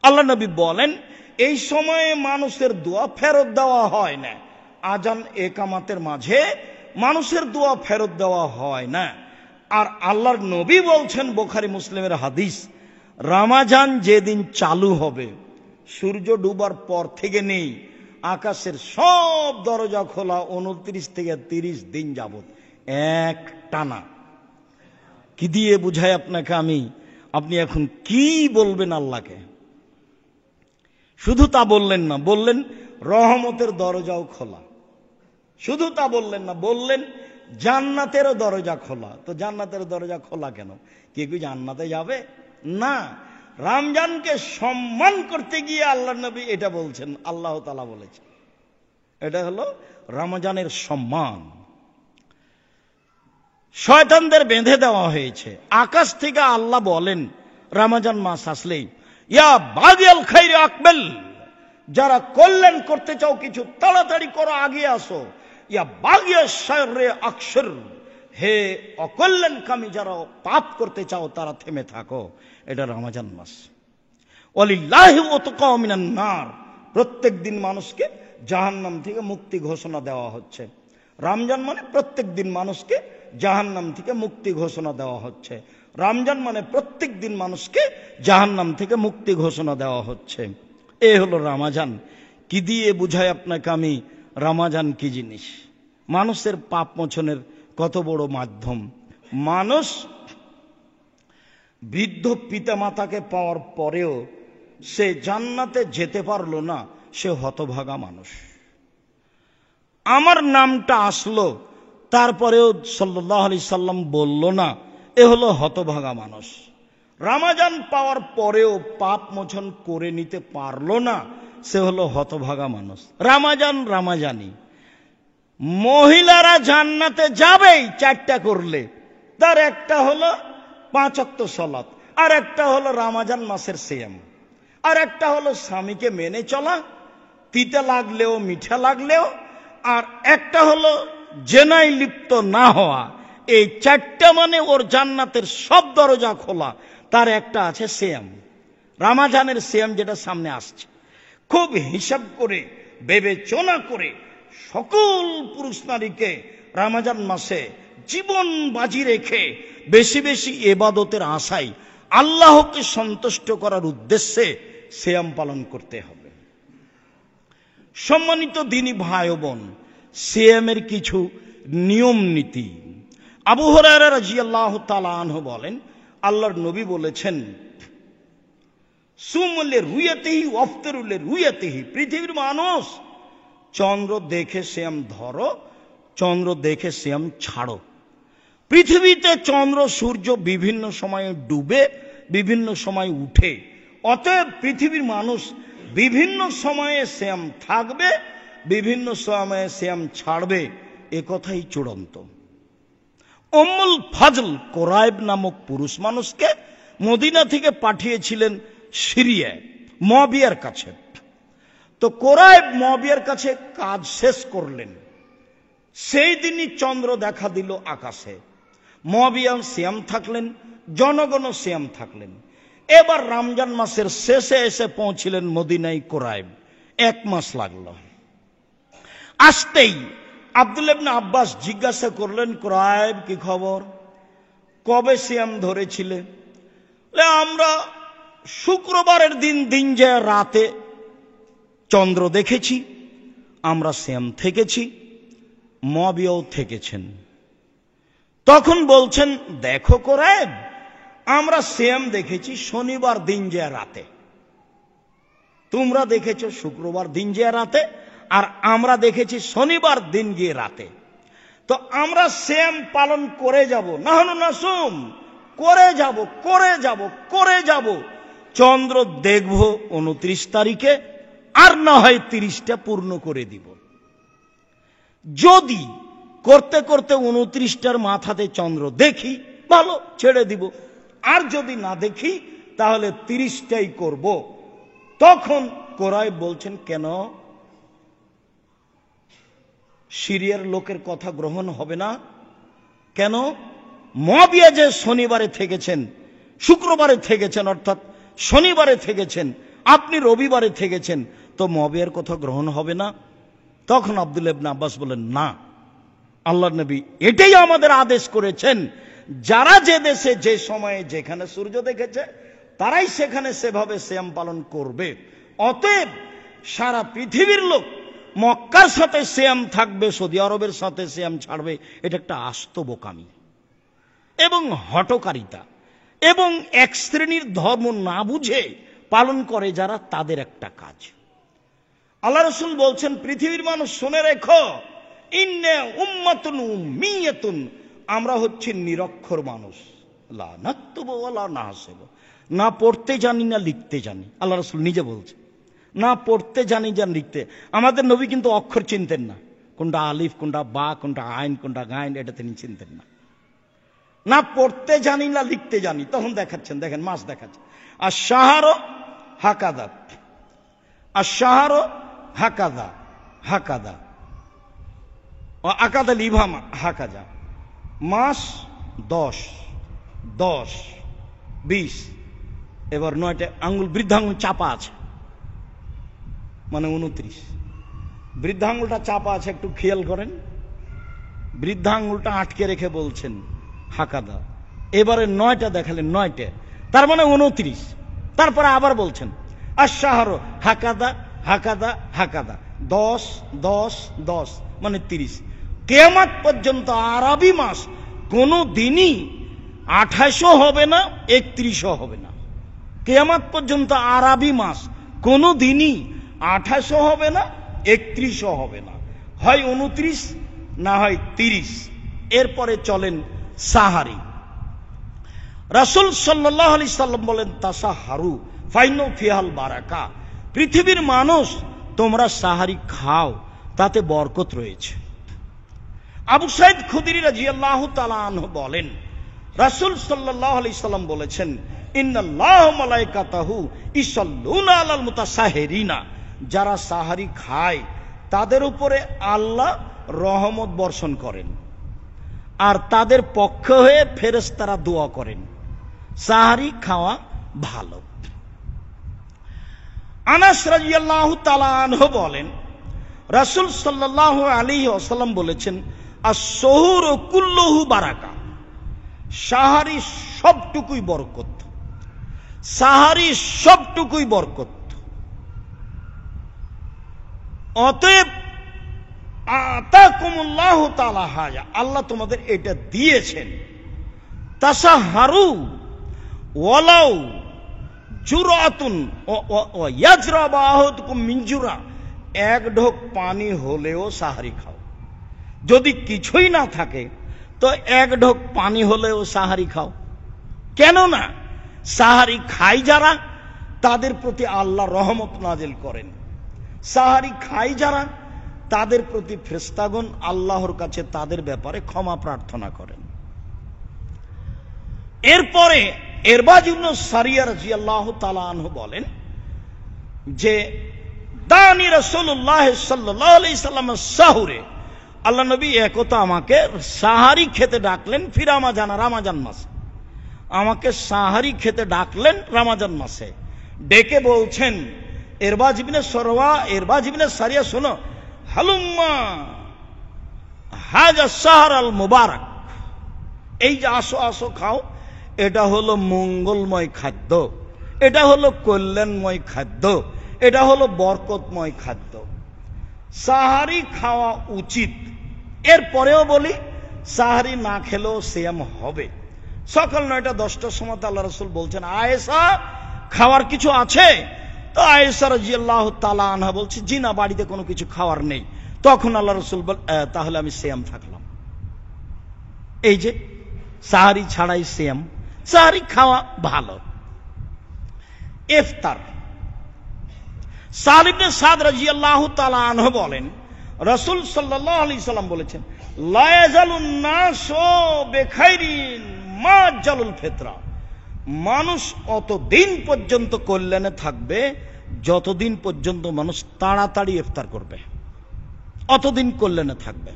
আল্লাহ নবী বলেন, এই সময়ে মানুষের দোয়া ফেরত দেওয়া হয় না। আজান একামাতের মাঝে মানুষের দোয়া ফেরত দেওয়া হয় না। আর আল্লাহর নবী বলছেন, বুখারী মুসলিমের হাদিস, রমজান যেদিন চালু হবে সূর্য ডুবার পর থেকে নেই, আকাশের সব দরজা খোলা 29 থেকে 30 দিন যাবত এক টানা। কি দিয়ে বুঝাই আপনাকে আমি? আপনি এখন কি বলবেন আল্লাহকে? শুধু তা বললেন না, বললেন রহমতের দরজাও খোলা। শুধু তা বললেন না, বললেন জান্নাতেরও দরজা খোলা। তো জান্নাতের দরজা খোলা কেন? কে কি জান্নাতে যাবে? না, রমজানকে সম্মান করতে গিয়ে আল্লাহ নবী এটা বলছেন, আল্লাহ তাআলা বলেছেন। এটা হলো রমজানের সম্মান। শয়তানদের বেঁধে দেওয়া হয়েছে। আকাশ থেকে আল্লাহ বলেন রমজান মাস আসলেই, ইয়া বাগিয়াল খাইর আকবেল, যারা কল্যাণ করতে চাও কিছু তাড়াতাড়ি করো, আগে আসো। ইয়া বাগিয়া শাররে আকসর, হে অকল্যাণকামী যারা পাপ করতে চাও তারা থেমে থাকো। এটা রমজান মাস। ওয়ালিল্লাহি উতকা মিনান নার, প্রত্যেক দিন মানুষকে জাহান্নাম থেকে মুক্তি ঘোষণা দেওয়া হচ্ছে। রমজান মানে প্রত্যেক দিন মানুষকে জাহান্নাম থেকে মুক্তি ঘোষণা দেওয়া হচ্ছে। রমজান মানে প্রত্যেক দিন মানুষকে জাহান্নাম থেকে মুক্তি ঘোষণা দেওয়া হচ্ছে। এ হলো রমজান। কি দিয়ে বুঝাই আপনাকে আমি রমজান কি জিনিস? মানুষের পাপ মোচনের কত বড় মাধ্যম। মানুষ বৃদ্ধ পিতামাতাকে পাওয়ার পরেও সে জান্নাতে যেতে পারলো না, সে হতভাগা মানুষ। আমার নামটা আসলো, তারপরেও সাল্লাল্লাহু আলাইহি সাল্লাম বলল না, এ হলো হতভাগা মানুষ। রমজান পাওয়ার পরেও পাপ মোচন করে নিতে পারলো না, সে হলো হতভাগা মানুষ। রমজানি মহিলারা জান্নাতে যাবেই চারটা করলে, তার একটা হলো 5 ওয়াক্ত সালাত, আর একটা হলো রমজান মাসের সিয়াম, আর একটা হলো স্বামীকে মেনে চলা, তিতা লাগলেও মিঠা লাগলেও, আর একটা হলো জেনায় লিপ্ত না হওয়া। এই চারটা মানে ওর জান্নাতের সব দরজা খোলা। তার একটা আছে সিয়াম, রমজানের সিয়াম, যেটা সামনে আসছে। খুব হিসাব করে বিবেচনা করে সকল পুরুষ নারীকে রমজান মাসে জীবন বাজি রেখে বেশি বেশি ইবাদতের আশায় আল্লাহকে সন্তুষ্ট করার উদ্দেশ্যে সিয়াম পালন করতে হবে। সম্মানিত দিনী ভাই বোন, সিয়ামের কিছু নিয়ম নীতি। আবু হুরায়রা রাদিয়াল্লাহু তাআলা আনহু বলেন, আল্লাহর নবী বলেছেন, সুমলে রুয়াতিহি ওয়াফতিরুলে রুয়াতিহি, পৃথিবীর মানুষ চন্দ্র দেখে সিয়াম ধরো, চন্দ্র দেখে সিয়াম ছাড়ো। পৃথিবীতে চন্দ্র সূর্য বিভিন্ন সময়ে ডুবে, বিভিন্ন সময় উঠে। অতএব পৃথিবীর মানুষ বিভিন্ন সময়ে সিয়াম থাকবে, বিভিন্ন সময়ে সিয়াম ছাড়বে, এ কথাই চূড়ান্ত। উম্মুল ফাজল কোরাইব নামক পুরুষ মানুষকে মদিনা থেকে পাঠিয়েছিলেন সিরিয়ায় মুয়াবিয়ার কাছে। তো কোরাইব মুয়াবিয়ার কাছে কাজ শেষ করলেন, সেই দিনই চন্দ্র দেখা দিল আকাশে। মুয়াবিয়া সিয়াম থাকলেন, জনগণও সিয়াম থাকলেন। এবার রমজান মাসের শেষে এসে পৌঁছিলেন মদিনায় কোরাইব। 1 মাস লাগলো। আসতেই আব্দুল্লাহ ইবনে আব্বাস জিজ্ঞাসা করলেন, কোরাইব কি খবর, কবে সিয়াম ধরেছিলে? আমরা শুক্রবারের দিন যে রাতে চন্দ্র দেখেছি, আমরা সিয়াম থেকেছি, মুয়াবিয়াও থেকেছেন। তখন বলছেন, দেখো কোরাইব, আমরা সিয়াম দেখেছি শনিবার দিন যে রাতে, তোমরা দেখেছো শুক্রবার দিন যে রাতে, আর আমরা দেখেছি শনিবার দিন গিয়ে রাতে। তো আমরা সিয়াম পালন করে যাব, নাহনু নাসুম, করে যাব। চন্দ্র দেখব 29 তারিখে, আর না হয় 30টা পূর্ণ করে দিব। যদি করতে করতে 29টার মাথাতে চন্দ্র দেখি, ভালো, ছেড়ে দিব। আর যদি না দেখি তাহলে 30টাই করব। তখন কোরাইব বলছেন, কেন সিরিয়ার লোকের কথা গ্রহণ হবে না? কেন? মুয়াবিয়া যে শনিবারে থেকেছেন, শুক্রবারে থেকেছেন, অর্থাৎ শনিবারে থেকেছেন, আপনি রবিবারে থেকেছেন, তো মুয়াবিয়ার কথা গ্রহণ হবে না? তখন আব্দুল্লাহ ইবনে আব্বাস বলেন, না, আল্লাহর নবী এটাই আমাদের আদেশ করেছেন, যারা যে দেশে যে সময়ে যেখানে সূর্য দেখেছে তারাই সেখানে সেভাবে সিয়াম পালন করবে। অতএব সারা পৃথিবীর লোক মক্কার সাথে সিয়াম থাকবে, সৌদি আরবের সাথে সিয়াম ছাড়বে, এটা একটা আস্ত বোকামি এবং হঠকারিতা, এবং এক শ্রেণীর ধর্ম না বুঝে পালন করে যারা, তাদের একটা কাজ। আল্লাহ রাসূল বলছেন, পৃথিবীর মানুষ শুনে রেখো, ইন্না উম্মাতুন উম্মিয়াতুন, আমরা হচ্ছি নিরক্ষর মানুষ, লা নাকতুবু ওয়ালা নাহসিবু, না পড়তে জানি না লিখতে জানি। আল্লাহ রাসূল নিজে বলছেন, না পড়তে জানি না লিখতে। আমাদের নবী কিন্তু অক্ষর চিনতেন না, কোনটা আলিফ, কোনটা বা, কোনটা আইন, কোনটা গাইন, এটা তিনি চিনতেন না। না পড়তে জানি না লিখতে জানি, তখন দেখাচ্ছেন, দেখেন মাস দেখাচ্ছেন। আর শাহরো হাকাদা, আর শাহরো হাকাদা, হাকাদা ও আকাদা লিভাম হাকাজা, মাস 10, 10, 20, এবার 9টা আঙ্গুল, বৃদ্ধাঙ্গুল চাপা আছে, মানে 29। বৃদ্ধাঙ্গুলটা চাপা আছে, একটু খেয়াল করেন, বৃদ্ধাঙ্গুলটা আটকে রেখে বলছেন হাকাদা। এবারে 9টা দেখালেন, 9টে, তার মানে 29। তারপরে আবার বলছেন আর শাহরো হাকাদা, হাকাদা, হাকাদা, 10, 10, 10, মানে 30। কিয়ামত পর্যন্ত আরবি মাস কোনো দিনই 28 হবে না, 31 হবে না। কিয়ামত পর্যন্ত আরবি মাস কোনো দিনই 28 হবে না, 31 হবে না, হয় 29 না হয় 30। এরপরে চলেন সাহারি। রাসূল সাল্লাল্লাহু আলাইহি সাল্লাম বলেন তাসাহারু ফাইনু ফিহাল বারাকা, পৃথিবীর মানুষ তোমরা সাহারি খাও, তাতে বরকত রয়েছে। আবু সাইদ খুদরি রাদিয়াল্লাহু তাআলা আনহু বলেন রাসূল সাল্লাল্লাহু আলাইহি সাল্লাম বলেছেন ইন্নাল্লাহা ওয়া মালাইকাতাহু ইসাল্লুনা আলাল মুতাসাহিরিনা, যারা সাহারি খায় তাদের উপরে আল্লাহ রহমত বর্ষণ করেন আর তাদের পক্ষ হয়ে ফেরেশতারা দোয়া করেন। সাহারি খাওয়া ভালো। আনাস রাদিয়াল্লাহু তাআলা আনহু বলেন রাসূল সাল্লাল্লাহু আলাইহি ওয়াসাল্লাম বলেছেন আস-সুহুরু কুল্লুহু বারাকা, সাহারি সবটুকুই বরকত, সাহারি সবটুকুই বরকত। অতএব আতাকুমুল্লাহু তাআলা হাজা, আল্লাহ তোমাদের এটা দিয়েছেন। তাসাহারু ওয়ালাউ জুরাতুন ওয়া ইয়াজরাবা আহাদুকুম মিন জুরা, এক ঢোক পানি হলেও সাহারি খাও। যদি কিছুই না থাকে তো এক ঢোক পানি হলেও সাহারি খাও। কেননা সাহারি খাই যারা তাদের প্রতি আল্লাহ রহমত নাজিল করেন, সাহারি খাই যারা তাদের প্রতি ফেরেশতাগণ আল্লাহর কাছে তাদের ব্যাপারে ক্ষমা প্রার্থনা করেন। এরপরে ইরবাজ ইবনে সারিয়া রাদিয়াল্লাহু তাআলা আনহু বলেন যে দানি রাসূলুল্লাহ সাল্লাল্লাহু আলাইহি সাল্লাম সাহুরে, আল্লাহ নবী একতা আমাকে সাহারি খেতে ডাকলেন, ফি রমাজান, রমাজান মাসে আমাকে সাহারি খেতে ডাকলেন রমাজান মাসে। ডেকে বলছেন ইরবাজ ইবনে সারিয়া, শোনো, হালুম্মা হাজা শাহর আল মুবারক, এই যে আসো আসো খাও, এটা হলো মঙ্গলময় খাদ্য, এটা হলো কল্যাণময় খাদ্য, এটা হলো বরকতময় খাদ্য, সাহারি খাওয়া উচিত। এরপরেও বলি সাহারি না খেলেও সিয়াম হবে। সকাল 9টা 10টার সময় আল্লাহ রাসূল বলছেন আয়েশা খাওয়ার কিছু আছে? তো আয়েশা রাদিয়াল্লাহু তাআলা আনহা বলছে জি না, বাড়িতে কোনো কিছু খাওয়ার নেই। তখন আল্লাহ রাসূল বল তাহলে আমি সিয়াম থাকলাম। এই যে সাহারি ছাড়াই সিয়াম, সাহারি খাওয়া ভালো। ইফতার, সাহল ইবনে সাদ রাদিয়াল্লাহু তাআলা আনহু বলেন রাসূল সাল্লাল্লাহু আলাইহি সাল্লাম বলেছেন লা ইয়াজালুন নাসু বিখাইরিন মা জালুল ফিতরা, মানুষ অতদিন পর্যন্ত কল্যাণে থাকবে যতদিন পর্যন্ত মানুষ তাড়াতাড়ি ইফতার করবে। অতদিন কল্যাণে থাকবে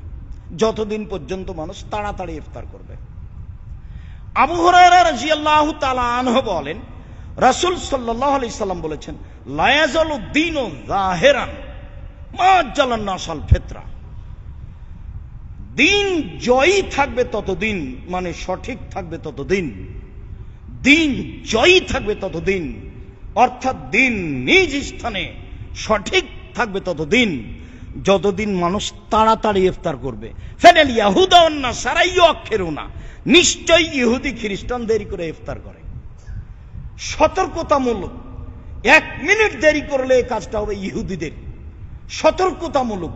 যতদিন পর্যন্ত মানুষ তাড়াতাড়ি ইফতার করবে। আবু হুরায়রা রাদিয়াল্লাহু তাআলা আনহু বলেন রাসূল সাল্লাল্লাহু আলাইহি সাল্লাম বলেছেন লা ইয়াজালু দীনু যাহিরান মা জালান নাসাল ফিতরা, দিন জয়ী থাকবে ততদিন, মানে সঠিক থাকবে ততদিন, দিন জয়ী থাকবে ততদিন, অর্থাৎ দিন নিজ স্থানে সঠিক থাকবে ততদিন যতদিন মানুষ তাড়াতাড়ি ইফতার করবে। ফানাল ইয়াহুদা ওয়ান নাসারা ইউআখিরুনা, নিশ্চয়ই ইহুদি খ্রিস্টান দেরি করে ইফতার করে। সতর্কতামূলক, 1 মিনিট দেরি করলে এই কাজটা হবে ইহুদিদের। সতর্কতামূলক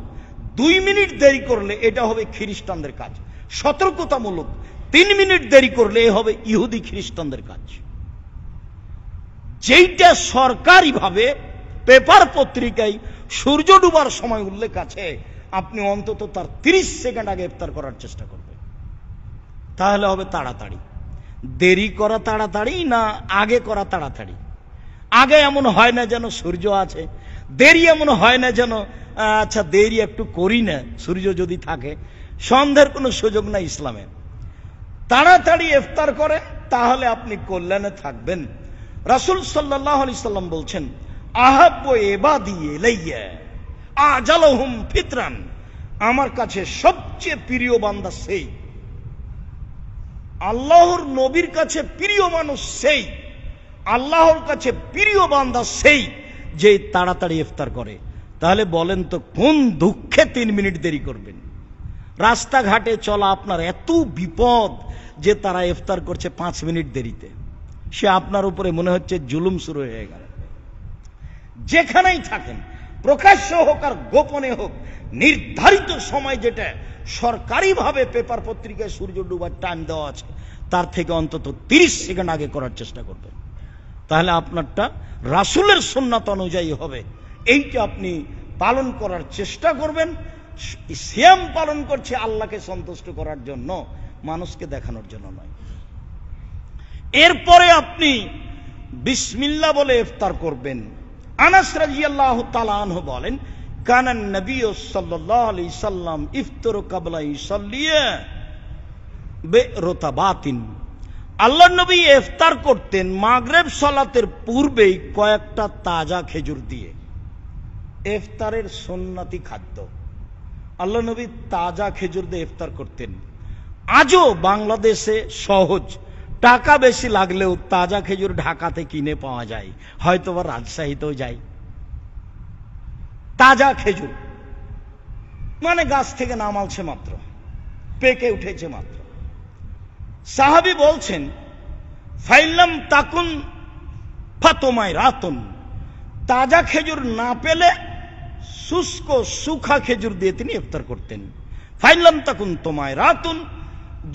2 মিনিট দেরি করলে এটা হবে খ্রিস্টানদের কাজ। সতর্কতামূলক 3 মিনিট দেরি করলে এ হবে ইহুদি খ্রিস্টানদের কাজ। যেইটা সরকারিভাবে পেপার পত্রিকায় সূর্য ডুবার সময় উল্লেখ আছে, আপনি অন্তত তার 30 সেকেন্ড আগে ইফতার করার চেষ্টা করবেন। তাহলে হবে তাড়াতাড়ি। দেরি করা তাড়াতাড়ি না আগে করা তাড়াতাড়ি? আগে এমন হয় না যেন সূর্য আছে, দেরি এমন হয় না যেন আচ্ছা দেরি একটু করি না, সূর্য যদি থাকে। সন্দেহের কোনো সুযোগ নাই ইসলামে। তাড়াতাড়ি ইফতার করেন, তাহলে আপনি কল্যাণে থাকবেন। রাসূল সাল্লাল্লাহু আলাইহি সাল্লাম বলছেন, আহাব্বু ইবাদি ইলাইয়া আজালহুম ফিতরান, আমার কাছে সবচেয়ে প্রিয় বান্দা সেই, আল্লাহর নবীর কাছে প্রিয় মানুষ সেই, আল্লাহর কাছে প্রিয় বান্দা সেই যে তাড়াতাড়ি ইফতার করে। তাহলে বলেন তো কোন দুঃখে 3 মিনিট দেরি করবেন? রাস্তাঘাটে চলা আপনার এত বিপদ যে তারা ইফতার করছে 5 মিনিট দেরিতে, সে আপনার উপরে মনে হচ্ছে জুলুম শুরু হয়ে গেল। যেখানেই থাকেন, প্রকাশ্য হোক আর গোপনে হোক, নির্ধারিত সময় যেটা সরকারিভাবে পেপার পত্রিকায় সূর্য ডুবার টাইম দেওয়া আছে, তার থেকে অন্তত 30 সেকেন্ড আগে করার চেষ্টা করবেন। তাহলে আপনারটা রাসূলের সুন্নাত অনুযায়ী হবে। এইটা আপনি পালন করার চেষ্টা করবেন। সিয়াম পালন করছে আল্লাহকে সন্তুষ্ট করার জন্য, মানুষকে দেখানোর জন্য নয়। এরপরে আপনি বিসমিল্লাহ বলে ইফতার করবেন। আনাস রাদিয়াল্লাহু তাআলা আনহু বলেন, কানান নবী সাল্লাল্লাহু আলাইহি সাল্লাম ইফতারু ক্বাবলা ইসাল্লিয়া বিরতাবাতিন, আল্লাহর নবী ইফতার করতেন মাগরিব সালাতের পূর্বেই কয়েকটা তাজা খেজুর দিয়ে। ইফতারের সুন্নতি খাদ্য, আল্লাহ নবী তাজা খেজুর দিয়ে ইফতার করতেন। আজও বাংলাদেশে সহজ, টাকা বেশি লাগলেও তাজা খেজুর ঢাকাতে কিনে পাওয়া যায়, হয়তো বা রাজশাহীতেও যায়। তাজা খেজুর মানে গাছ থেকে নামালছে মাত্র, পেকে উঠেছে মাত্র। সাহাবী বলছেন, ফাইলাম তাকুন ফাতমাই রাতুন, তাজা খেজুর না পেলে শুষ্ক সুখা খেজুর দিয়ে তিনি ইফতার করতেন। ফাইলাম তাকুন তোমায় রাতুন,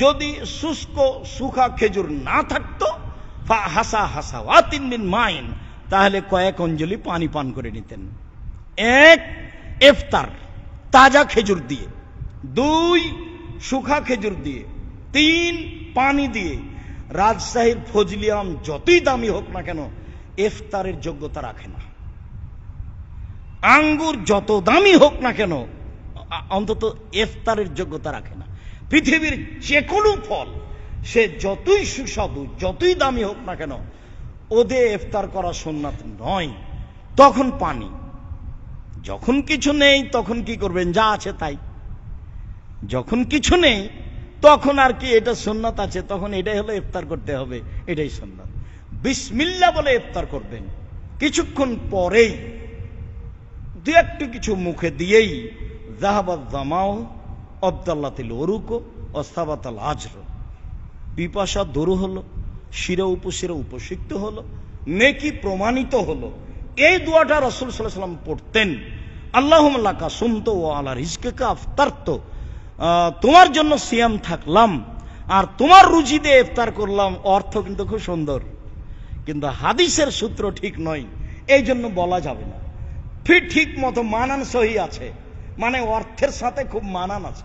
যদি শুষ্ক সুখা খেজুর না থাকতো, হাসা হাসা ওয়াতিন মিন মাইন, তাহলে কয়েক অঞ্জলি পানি পান করে নিতেন। 1 ইফতার তাজা খেজুর দিয়ে, 2 সুখা খেজুর দিয়ে, 3 পানি দিয়ে। রাজশাহীর ফজলি আম যতই দামি হোক না কেন ইফতারের যোগ্যতা রাখে না। আঙ্গুর যত দামি হোক না কেন অন্তত ইফতারের যোগ্যতা রাখে না। পৃথিবীর যে কোনো ফল সে যতই সুস্বাদু যতই দামি হোক না কেন ওদের ইফতার করা সুন্নাত নয়। তখন পানি, যখন কিছু নেই তখন কি করবেন? যা আছে তাই। যখন কিছু নেই তখন আর কি এটা সুন্নাত আছে, তখন এটাই হলো ইফতার করতে হবে, এটাই সুন্নাত। বিসমিল্লাহ বলে ইফতার করবেন। কিছুক্ষণ পরেই দু একটু কিছু মুখে দিয়েই যাহাবাত জামাও আবদাল্লাতিল উরুক অস্তাবাতাল আজর, পিপাসা দূর হলো, শিরা উপশিরা উপসিক্ত হলো, নেকি প্রমাণিত হলো। এই দোয়াটা রাসূল সাল্লাল্লাহু আলাইহি ওয়াসাল্লাম পড়তেন, আল্লাহুম্মা লাকা সুমতু ওয়া আলা রিজকিকা আফতারতু, তোমার জন্য সিয়াম থাকলাম আর তোমার রুজি দিয়ে ইফতার করলাম। অর্থ কিন্তু খুব সুন্দর, কিন্তু হাদিসের সূত্র ঠিক নয়, এই জন্য বলা যাবে না। ফির ঠিক মতো মানান সহি আছে, মানে অর্থের সাথে খুব মানান আছে,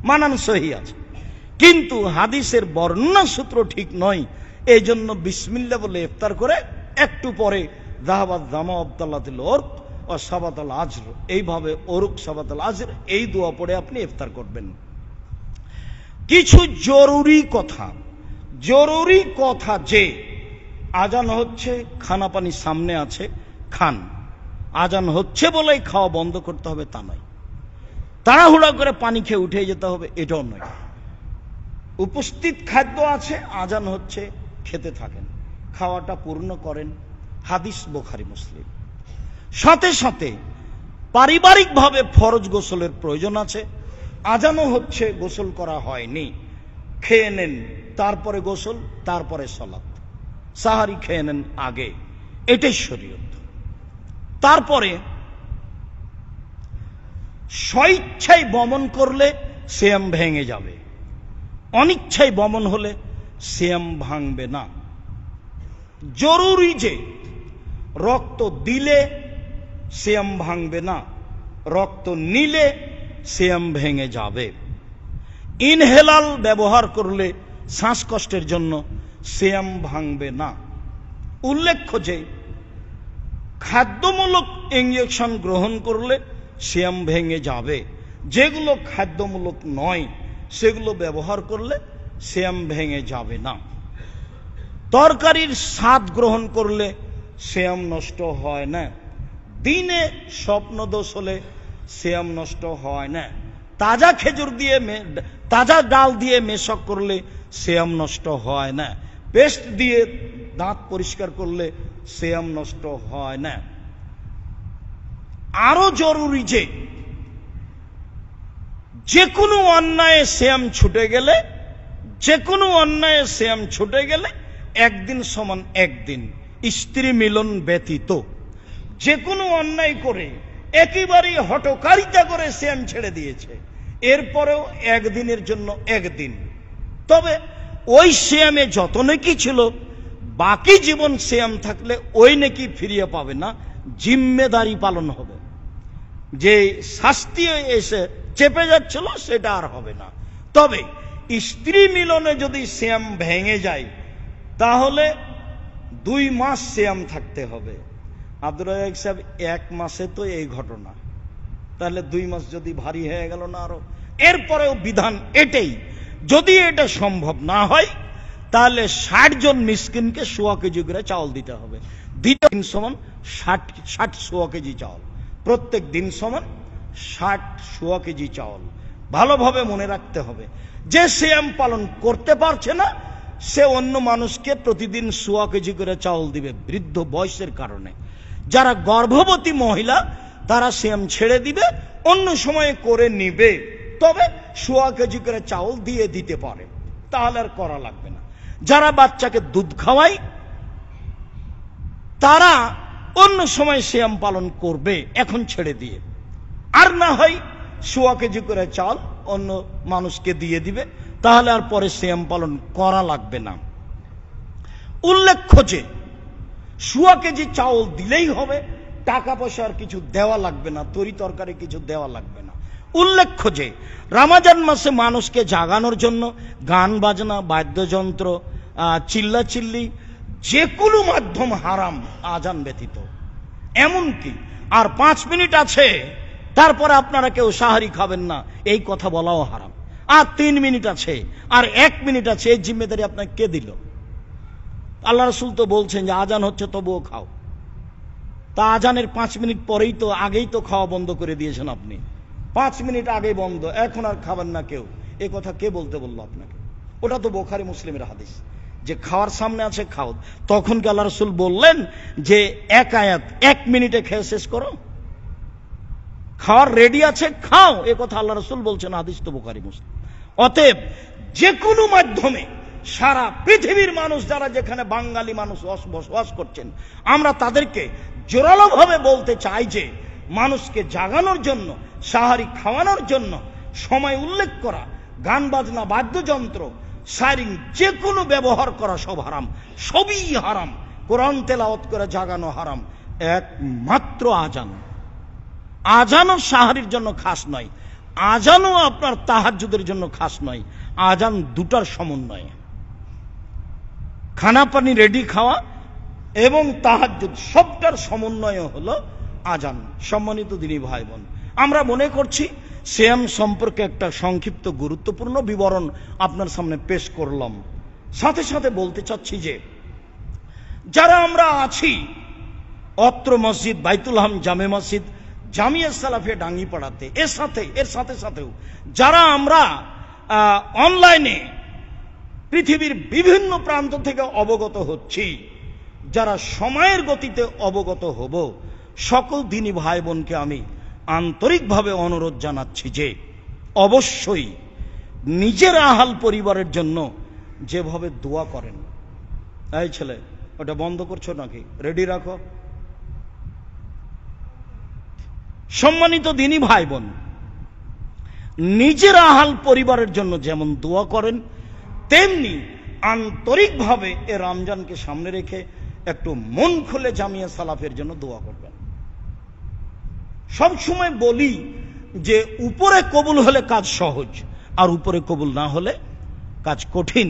মানান সহি আছে, কিন্তু হাদিসের বর্ণনা সূত্র ঠিক নয়। এই জন্য বিসমিল্লাহ বলে ইফতার করে একটু পরে যাহাবাত জামা আবদাল্লাতিল উরুক ও সাবাতাল আজর, এইভাবে উরুক সাবাতাল আজর এই দোয়া পড়ে আপনি ইফতার করবেন। কিছু জরুরি কথা যে আজান হচ্ছে, খানা পানি সামনে আছে, খান। আজান হচ্ছে বলেই খাওয়া বন্ধ করতে হবে তা নয়, তাড়াহুড়া করে পানি খেয়ে উঠে যেতে হবে এটাও নয়। উপস্থিত খাদ্য আছে, আজান হচ্ছে, খেতে থাকেন, খাওয়াটা পূর্ণ করেন। হাদিস বুখারী মুসলিম। সাথে সাথে পারিবারিকভাবে ফরজ গোসলের প্রয়োজন আছে, আজানও হচ্ছে, গোসল করা হয়নি, খেয়ে নেন, তারপরে গোসল, তারপরে সালাত। সাহারি খেয়ে নেন আগে, এটাই শরীয়ত। তারপরে স্বইচ্ছায় বমন করলে সিয়াম ভেঙে যাবে, অনিচ্ছায় বমন হলে সিয়াম ভাঙবে না। জরুরি যে রক্ত দিলে সিয়াম ভাঙবে না, রক্ত নিলে সিয়াম ভেঙে যাবে। ইনহেলাল ব্যবহার করলে শ্বাসকষ্টের জন্য সিয়াম ভাঙবে না। উল্লেখ্য যে খাদ্যমূলক ইঞ্জেকশন গ্রহণ করলে সিয়াম ভেঙে যাবে, যেগুলো খাদ্যমূলক নয় সেগুলো ব্যবহার করলে সিয়াম ভেঙে যাবে না। তরকারির স্বাদ গ্রহণ করলে সিয়াম নষ্ট হয় না। দিনে স্বপ্নদোষ হলে সিয়াম নষ্ট হয় না। তাজা খেজুর দিয়ে তাজা ডাল দিয়ে মেশক করলে সিয়াম নষ্ট হয় না। পেস্ট দিয়ে দাঁত পরিষ্কার করলে সিয়াম নষ্ট হয় না। আরো জরুরি যে কোনো অন্যায় সিয়াম ছুটে গেলে, একদিন সমান একদিন, স্ত্রী মিলন ব্যতীত। যে কোনো অন্যায় করে একেবারেই হঠকারিতা করে সিয়াম ছেড়ে দিয়েছে, এরপরেও একদিনের জন্য একদিন। তবে ওই সিয়ামে যত নেকি ছিল, বাকি জীবন সিয়াম থাকলে ওই নেকি ফিরিয়ে পাবে না, জিম্মেদারি পালন হবে। যে শাস্তি এসে চেপে যাচ্ছিল সেটা আর হবে না। তবে স্ত্রী মিলনে যদি সিয়াম ভেঙে যায় তাহলে 2 মাস সিয়াম থাকতে হবে। আব্দুর রাজ্জাক সাহেব, 1 মাসে তো এই ঘটনা, তাহলে 2 মাস যদি ভারী হয়ে গেল না আরো। এরপরেও বিধান এটাই, যদি এটা সম্ভব না হয় তাহলে 60 জন মিসকিনকে 1.25 কেজি করে চাউল দিতে হবে। দিন সমান 60 কেজি চাউল, প্রত্যেক দিন সমান 60 কেজি চাউল। ভালোভাবে মনে রাখতে হবে, যে সিয়াম পালন করতে পারছে না সে অন্য মানুষকে প্রতিদিন 1.25 কেজি করে চাউল দিবে, বৃদ্ধ বয়সের কারণে। যারা গর্ভবতী মহিলা তারা সিয়াম ছেড়ে দিবে, অন্য সময়ে করে নিবে, তবে 1.25 কেজি করে চাউল দিয়ে দিতে পারে, তাহলে আর করা লাগবে না। যারা বাচ্চাকে দুধ খাওয়ায় তারা অন্য সময় সিয়াম পালন করবে এখন ছেড়ে দিয়ে, আর না হয় 1.25 কেজি করে চাল অন্য মানুষকে দিয়ে দিবে, তাহলে আর পরে সিয়াম পালন করা লাগবে না। উল্লেখ্য যে 1.25 কেজি চাউল দিলেই হবে, টাকা পয়সা আর কিছু দেওয়া লাগবে না, তরি তরকারি কিছু দেওয়া লাগবে না। উল্লেখ্য যে রমজান মাসে মানুষকে জাগানোর জন্য গান বাজনা, বাদ্যযন্ত্র, চিল্লাচিল্লি, যে কোনো মাধ্যম হারাম আজান ব্যতীত। এমনকি আর 5 মিনিট আছে তারপরে আপনারা কেউ সাহারি খাবেন না, এই কথা বলাও হারাম। আর 3 মিনিট আছে, আর 1 মিনিট আছে, এই জিম্মেদারি আপনাকে কে দিল? আল্লাহ রাসূল তো বলছেন যে আজান হচ্ছে তবুও খাও। তা আজানের 5 মিনিট পরেই তো, আগেই তো খাওয়া বন্ধ করে দিয়েছেন আপনি। 5 মিনিট আগে বন্ধ, এখন আর খাবেন না কেউ, এ কথা কে বলতে বললো আপনাকে? ওটা তো বুখারী মুসলিমের হাদিস যে খাওয়ার সামনে আছে খাও। তখন কি আল্লাহ রাসূল বললেন যে 1 আয়াত 1 মিনিটে খেয়ে শেষ করো? খাওয়ার রেডি আছে খাও, এ কথা আল্লাহ রাসূল বলছেন, হাদিস তো বুখারী মুসলিম। অতএব যে কোনো মাধ্যমে সারা পৃথিবীর মানুষ যারা যেখানে বাঙালি মানুষ বসবাস করছেন, আমরা তাদেরকে জোরালো ভাবে বলতে চাই যে মানুষকে জাগানোর জন্য, সাহারি খাওয়ানোর জন্য সময় উল্লেখ করা, গান বাজনা, বাদ্যযন্ত্র, সাইরিং যে কোনো ব্যবহার করা সব হারাম, সবই হারাম। কোরআন তেলাওয়াত করে জাগানো হারাম, একমাত্র আজান। আজানও সাহারির জন্য খাস নয়, আজানও আপনার তাহাজ্জুদের জন্য খাস নয়, আজান দুটার সমন্বয়। খানা পানি রেডি খাওয়া এবং তাহাজ্জুদ সবটার সমন্বয় হলো আজান। সম্মানিত দিনী ভাই বোন, আমরা মনে করছি সিয়াম সম্পর্কে একটা সংক্ষিপ্ত গুরুত্বপূর্ণ বিবরণ আপনার সামনে পেশ করলাম। সাথে সাথে বলতে চাচ্ছি যে যারা আমরা আছি অত্র মসজিদ, বাইতুল হাম জামে মসজিদ, জামিয়া সালাফিয়া ডাঙ্গিপাড়াতে, এর সাথে সাথেও যারা আমরা অনলাইনে পৃথিবীর বিভিন্ন প্রান্ত থেকে অবগত হচ্ছি, যারা সময়ের গতিতে অবগত হব, সকল দিনী ভাই বোনকে আমি আন্তরিকভাবে অনুরোধ জানাচ্ছি যে অবশ্যই নিজের আহাল পরিবারের জন্য যেভাবে দোয়া করেন। এই ছেলে, ওটা বন্ধ করছো নাকি? রেডি রাখো। সম্মানিত দিনী ভাই বোন, নিজের আহাল পরিবারের জন্য যেমন দোয়া করেন, তেমনি আন্তরিকভাবে এ রমজানকে সামনে রেখে একটু মন খুলে জামিয়া সালাফের জন্য দোয়া করবেন। সব সময় বলি যে উপরে কবুল হলে কাজ সহজ, আর উপরে কবুল না হলে কাজ কঠিন।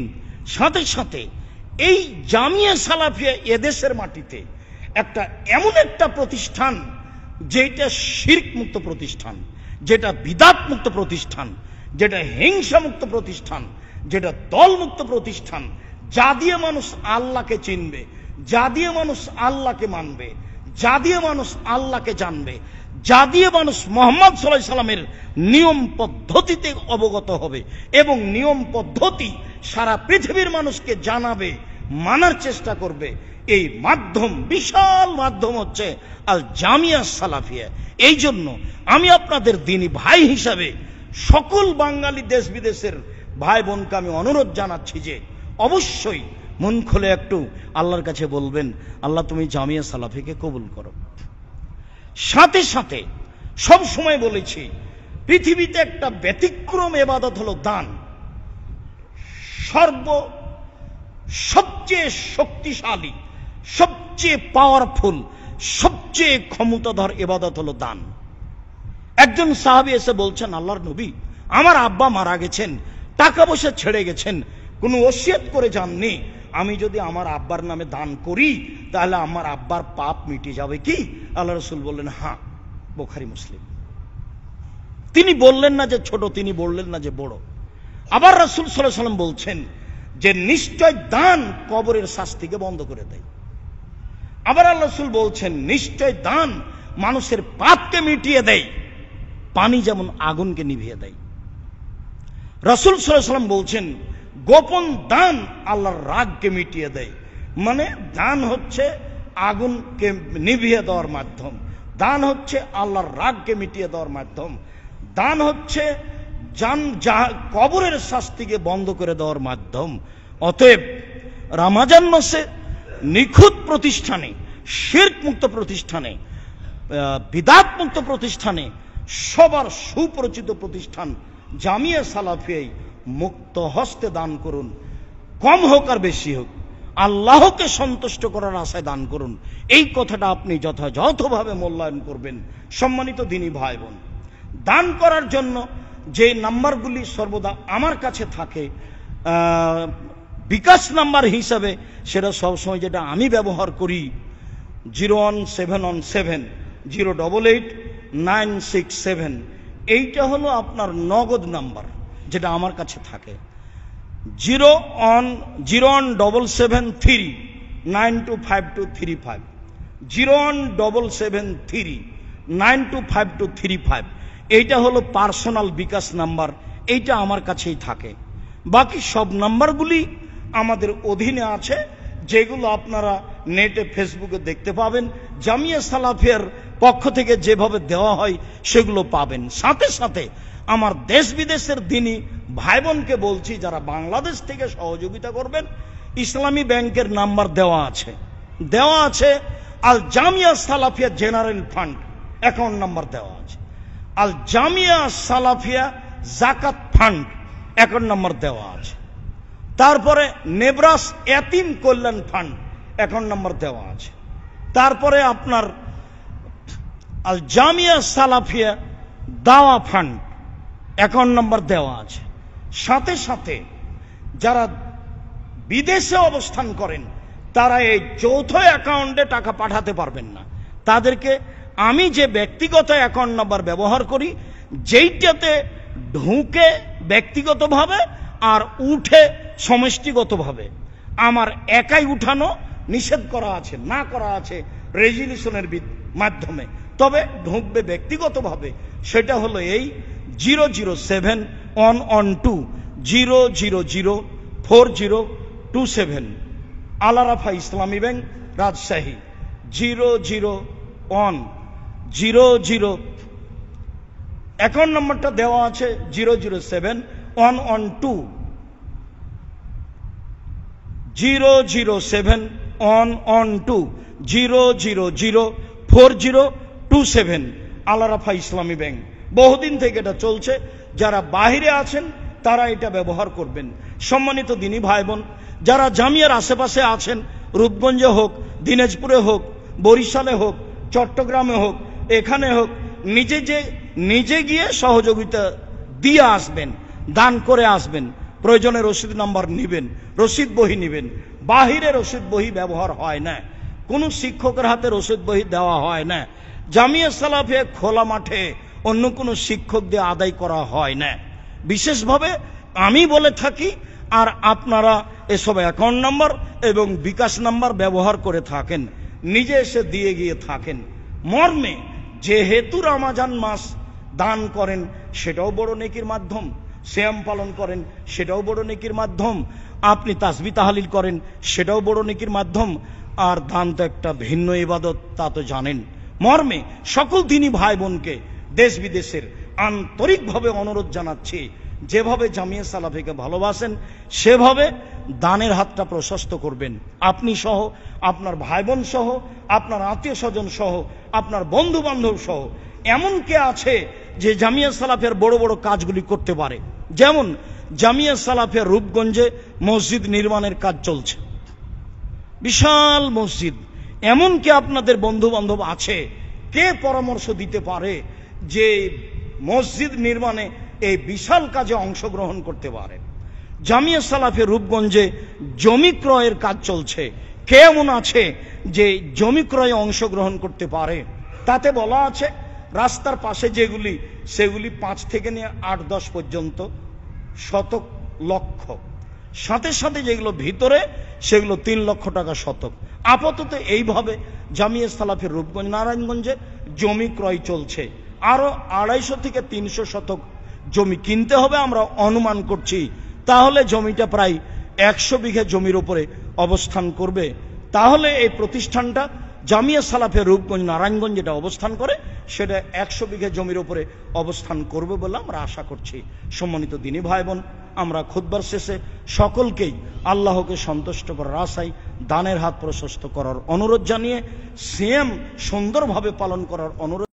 সাথে সাথে এই জামিয়া সালাফিয়া এদেশের মাটিতে একটা এমন একটা প্রতিষ্ঠান যেটা শিরক মুক্ত প্রতিষ্ঠান, যেটা বিদাত মুক্ত প্রতিষ্ঠান, যেটা হিংসা মুক্ত প্রতিষ্ঠান, যেটা দল মুক্ত প্রতিষ্ঠান, যা দিয়ে মানুষ আল্লাহকে চিনবে, যা দিয়ে মানুষ আল্লাহকে মানবে, যা দিয়ে মানুষ আল্লাহকে জানবে, যা দিয়ে মানুষ মুহাম্মদ সাল্লাল্লাহু আলাইহি সাল্লামের নিয়ম পদ্ধতিতে অবগত হবে এবং নিয়ম পদ্ধতি সারা পৃথিবীর মানুষকে জানাবে, মানার চেষ্টা করবে। এই মাধ্যম, বিশাল মাধ্যম হচ্ছে আল জামিয়া সালাফিয়া। এই জন্য আমি আপনাদের দ্বীনী ভাই হিসাবে সকল বাঙালি দেশ বিদেশের ভাই বোনকে আমি অনুরোধ জানাচ্ছি যে অবশ্যই মন খুলে একটু আল্লাহর কাছে বলবেন, আল্লাহ তুমি জামিয়া সালাফিকে কবুল করো। সাথে সাথে সব সময় বলেছি, পৃথিবীতে একটা ব্যতিক্রম ইবাদত হলো দান। সবচেয়ে শক্তিশালী, সবচেয়ে পাওয়ারফুল, সবচেয়ে ক্ষমতাধর ইবাদত হলো দান। একজন সাহাবী এসে বলছেন, আল্লাহর নবী, আমার আব্বা মারা গেছেন, টাকা পয়সা ছেড়ে গেছেন, কোনো ওসিয়ত করে যাননি, আমি যদি আমার আব্বার নামে দান করি তাহলে আমার আব্বার পাপ মিটে যাবে কি? আল্লাহ রাসূল বললেন, হ্যাঁ। বুখারী মুসলিম। তিনি বললেন না যে ছোট, তিনি বললেন না যে বড়। আবার রাসূল সাল্লাল্লাহু আলাইহি ওয়াসাল্লাম বলছেন যে নিশ্চয় দান কবরের শাস্তিকে বন্ধ করে দেয়। আবার আল্লাহ রাসূল বলছেন নিশ্চয় দান মানুষের পাপকে মিটিয়ে দেয়, পানি যেমন আগুনকে নিভিয়ে দেয়। রাসূল সাল্লাল্লাহু আলাইহি ওয়াসাল্লাম বলছেন গোপন দান আল্লাহর রাগকে মিটিয়ে দেয়। মানে দান হচ্ছে আগুনকে নিভিয়ে দেওয়ার মাধ্যম, দান হচ্ছে আল্লাহর রাগকে মিটিয়ে দেওয়ার মাধ্যম, দান হচ্ছে কবরের শাস্তিকে বন্ধ করে দেওয়ার মাধ্যম। অতএব রমজান মাসে নিখুঁত প্রতিষ্ঠানে, শিরক মুক্ত প্রতিষ্ঠানে, বিদআত মুক্ত প্রতিষ্ঠানে, সবার সুপরিচিত প্রতিষ্ঠান জামিয়া সালাফিয়ায় মুক্ত হস্তে দান করুন। কম হোক আর বেশি হোক, আল্লাহকে সন্তুষ্ট করার আশায় দান করুন। এই কথাটা আপনি যথাযথভাবে মূল্যায়ন করবেন। সম্মানিত দ্বীনী ভাই বোন, দান করার জন্য যে নাম্বারগুলি সর্বদা আমার কাছে থাকে বিকাশ নাম্বার হিসাবে, সেটা সবসময় যেটা আমি ব্যবহার করি 01717088967। এইটা হলো আপনার নগদ নাম্বার, যেটা আমার কাছে থাকে। 01773925235, 01773925235। এইটা হলো পার্সোনাল বিকাশ নাম্বার, এইটা আমার কাছেই থাকে। বাকি সব নাম্বারগুলি আমাদের অধীনে আছে, যেগুলো আপনারা নেটে ফেসবুকে দেখতে পাবেন। জামিয়া সালাফিয়ার পক্ষ থেকে যেভাবে দেওয়া হয় সেগুলো পাবেন। সাথে সাথে আমার দেশ বিদেশের দ্বীনী ভাই বোনকে বলছি, যারা বাংলাদেশ থেকে সহযোগিতা করবেন, ইসলামী ব্যাংকের নাম্বার দেওয়া আছে। Al Jamia Salafia general fund account number দেওয়া আছে। আল জামিয়া সালাফিয়া জাকাত ফান্ড অ্যাকাউন্ট নাম্বার দেওয়া আছে। তারপরে নেব্রাস এতিম কল্যাণ ফান্ড অ্যাকাউন্ট নাম্বার দেওয়া আছে। তারপরে আপনার আল জামিয়া সালাফিয়া দাওয়া ফান্ড অ্যাকাউন্ট নাম্বার দেওয়া আছে। সাথে সাথে যারা বিদেশে অবস্থান করেন তারা এই যৌথ অ্যাকাউন্টে টাকা পাঠাতে পারবেন না। তাদেরকে আমি যে ব্যক্তিগত অ্যাকাউন্ট নাম্বার ব্যবহার করি, যেইটাতে ঢুকে ব্যক্তিগতভাবে আর উঠে সমষ্টিগতভাবে, আমার একাই উঠানো নিষেধ করা আছে, না করা আছে রেজুলেশনের মাধ্যমে, তবে ঢুকবে ব্যক্তিগতভাবে। সেটা হলো এই 0071120004027 আল আরাফা ইসলামী ব্যাংক, রাজশাহী। 00100 অ্যাকাউন্ট নাম্বারটা দেওয়া আছে 0071120004027 আল আরাফা ইসলামী ব্যাংক। বহুদিন থেকে এটা চলছে। যারা বাহিরে আছেন তারা এটা ব্যবহার করবেন। সম্মানিত দ্বীনী ভাই বোন, যারা জামিয়ার আশেপাশে আছেন, রূপগঞ্জে হোক, দিনাজপুরে হোক, বরিশালে হোক, চট্টগ্রামে হোক, এখানে হোক, নিজে গিয়ে সহযোগিতা দিয়ে আসবেন, দান করে আসবেন। প্রয়োজনে রসিদ নাম্বার নেবেন, রসিদ বহি নেবেন। বাহিরে রসিদ বহি ব্যবহার হয় না, কোনো শিক্ষকের হাতে রসিদ বহি দেওয়া হয় না। জামিয়া সালাফিয়া খোলা মাঠে অন্য কোনো শিক্ষক দিয়ে আদায় করা হয় না। বিশেষভাবে আমি বলে থাকি, আর আপনারা এসব অ্যাকাউন্ট নাম্বার এবং বিকাশ নাম্বার ব্যবহার করে থাকেন, নিজে এসে দিয়ে গিয়ে থাকেন। মর্মে যেহেতু রমজান মাস দান করেন সেটাও বড় নেকির মাধ্যম, সিয়াম পালন করেন সেটাও বড় নেকির মাধ্যম, আপনি তাসবিহ তাহলিল করেন সেটাও বড় নেকির মাধ্যম। আর দান তো একটা ভিন্ন ইবাদত, তা তো জানেন। মর্মে সকল দিনই ভাই বোনকে দেশ বিদেশের আন্তরিকভাবে অনুরোধ জানাচ্ছি, যেভাবে জামিয়া সালাফিকে ভালোবাসেন সেভাবে দানের হাতটা প্রশস্ত করবেন। আপনি সহ, আপনার ভাই বোন সহ, আপনার আত্মীয় স্বজন সহ, আপনার বন্ধু বান্ধব সহ। এমন কে আছে যে জামিয়া সালাফিয়ার বড় বড় কাজগুলি করতে পারে? যেমন জামিয়া সালাফিয়ার রূপগঞ্জে মসজিদ নির্মাণের কাজ চলছে, বিশাল মসজিদ। এমন কি আপনাদের বন্ধু বান্ধব আছে, কে পরামর্শ দিতে পারে যে মসজিদ নির্মাণে এই বিশাল কাজে অংশগ্রহণ করতে পারে? জামিয়া সালাফিয়া রূপগঞ্জে জমি ক্রয়ের কাজ চলছে, কে এমন আছে যে জমি ক্রয়ে অংশগ্রহণ করতে পারে? তাতে বলা আছে রাস্তার পাশে যেগুলি, সেগুলি 5 থেকে নিয়ে 8-10 পর্যন্ত শতক লক্ষ, সাথে সাথে যেগুলো ভিতরে সেগুলো 3 লক্ষ টাকা শতক। আপাতত এইভাবে জামিয়া সালাফিয়া রূপগঞ্জ নারায়ণগঞ্জে জমি ক্রয় চলছে। আরো 250 থেকে 300 শতক জমি কিনতে হবে আমরা অনুমান করছি। তাহলে জমিটা প্রায় 100 বিঘা জমির উপরে অবস্থান করবে। তাহলে এই প্রতিষ্ঠানটা জামিয়া সালাফিয়া রূপগঞ্জ নারায়ণগঞ্জ যেটা অবস্থান করে সেটা 100 বিঘা জমির উপরে অবস্থান করবে বলে আমরা আশা করছি। সম্মানিত দিনী ভাই বোন, আমরা খুতবার শেষে সকলকেই আল্লাহকে সন্তুষ্ট করার আশায় দানের হাত প্রশস্ত করার অনুরোধ জানিয়ে সিয়াম সুন্দরভাবে পালন করার অনুরোধ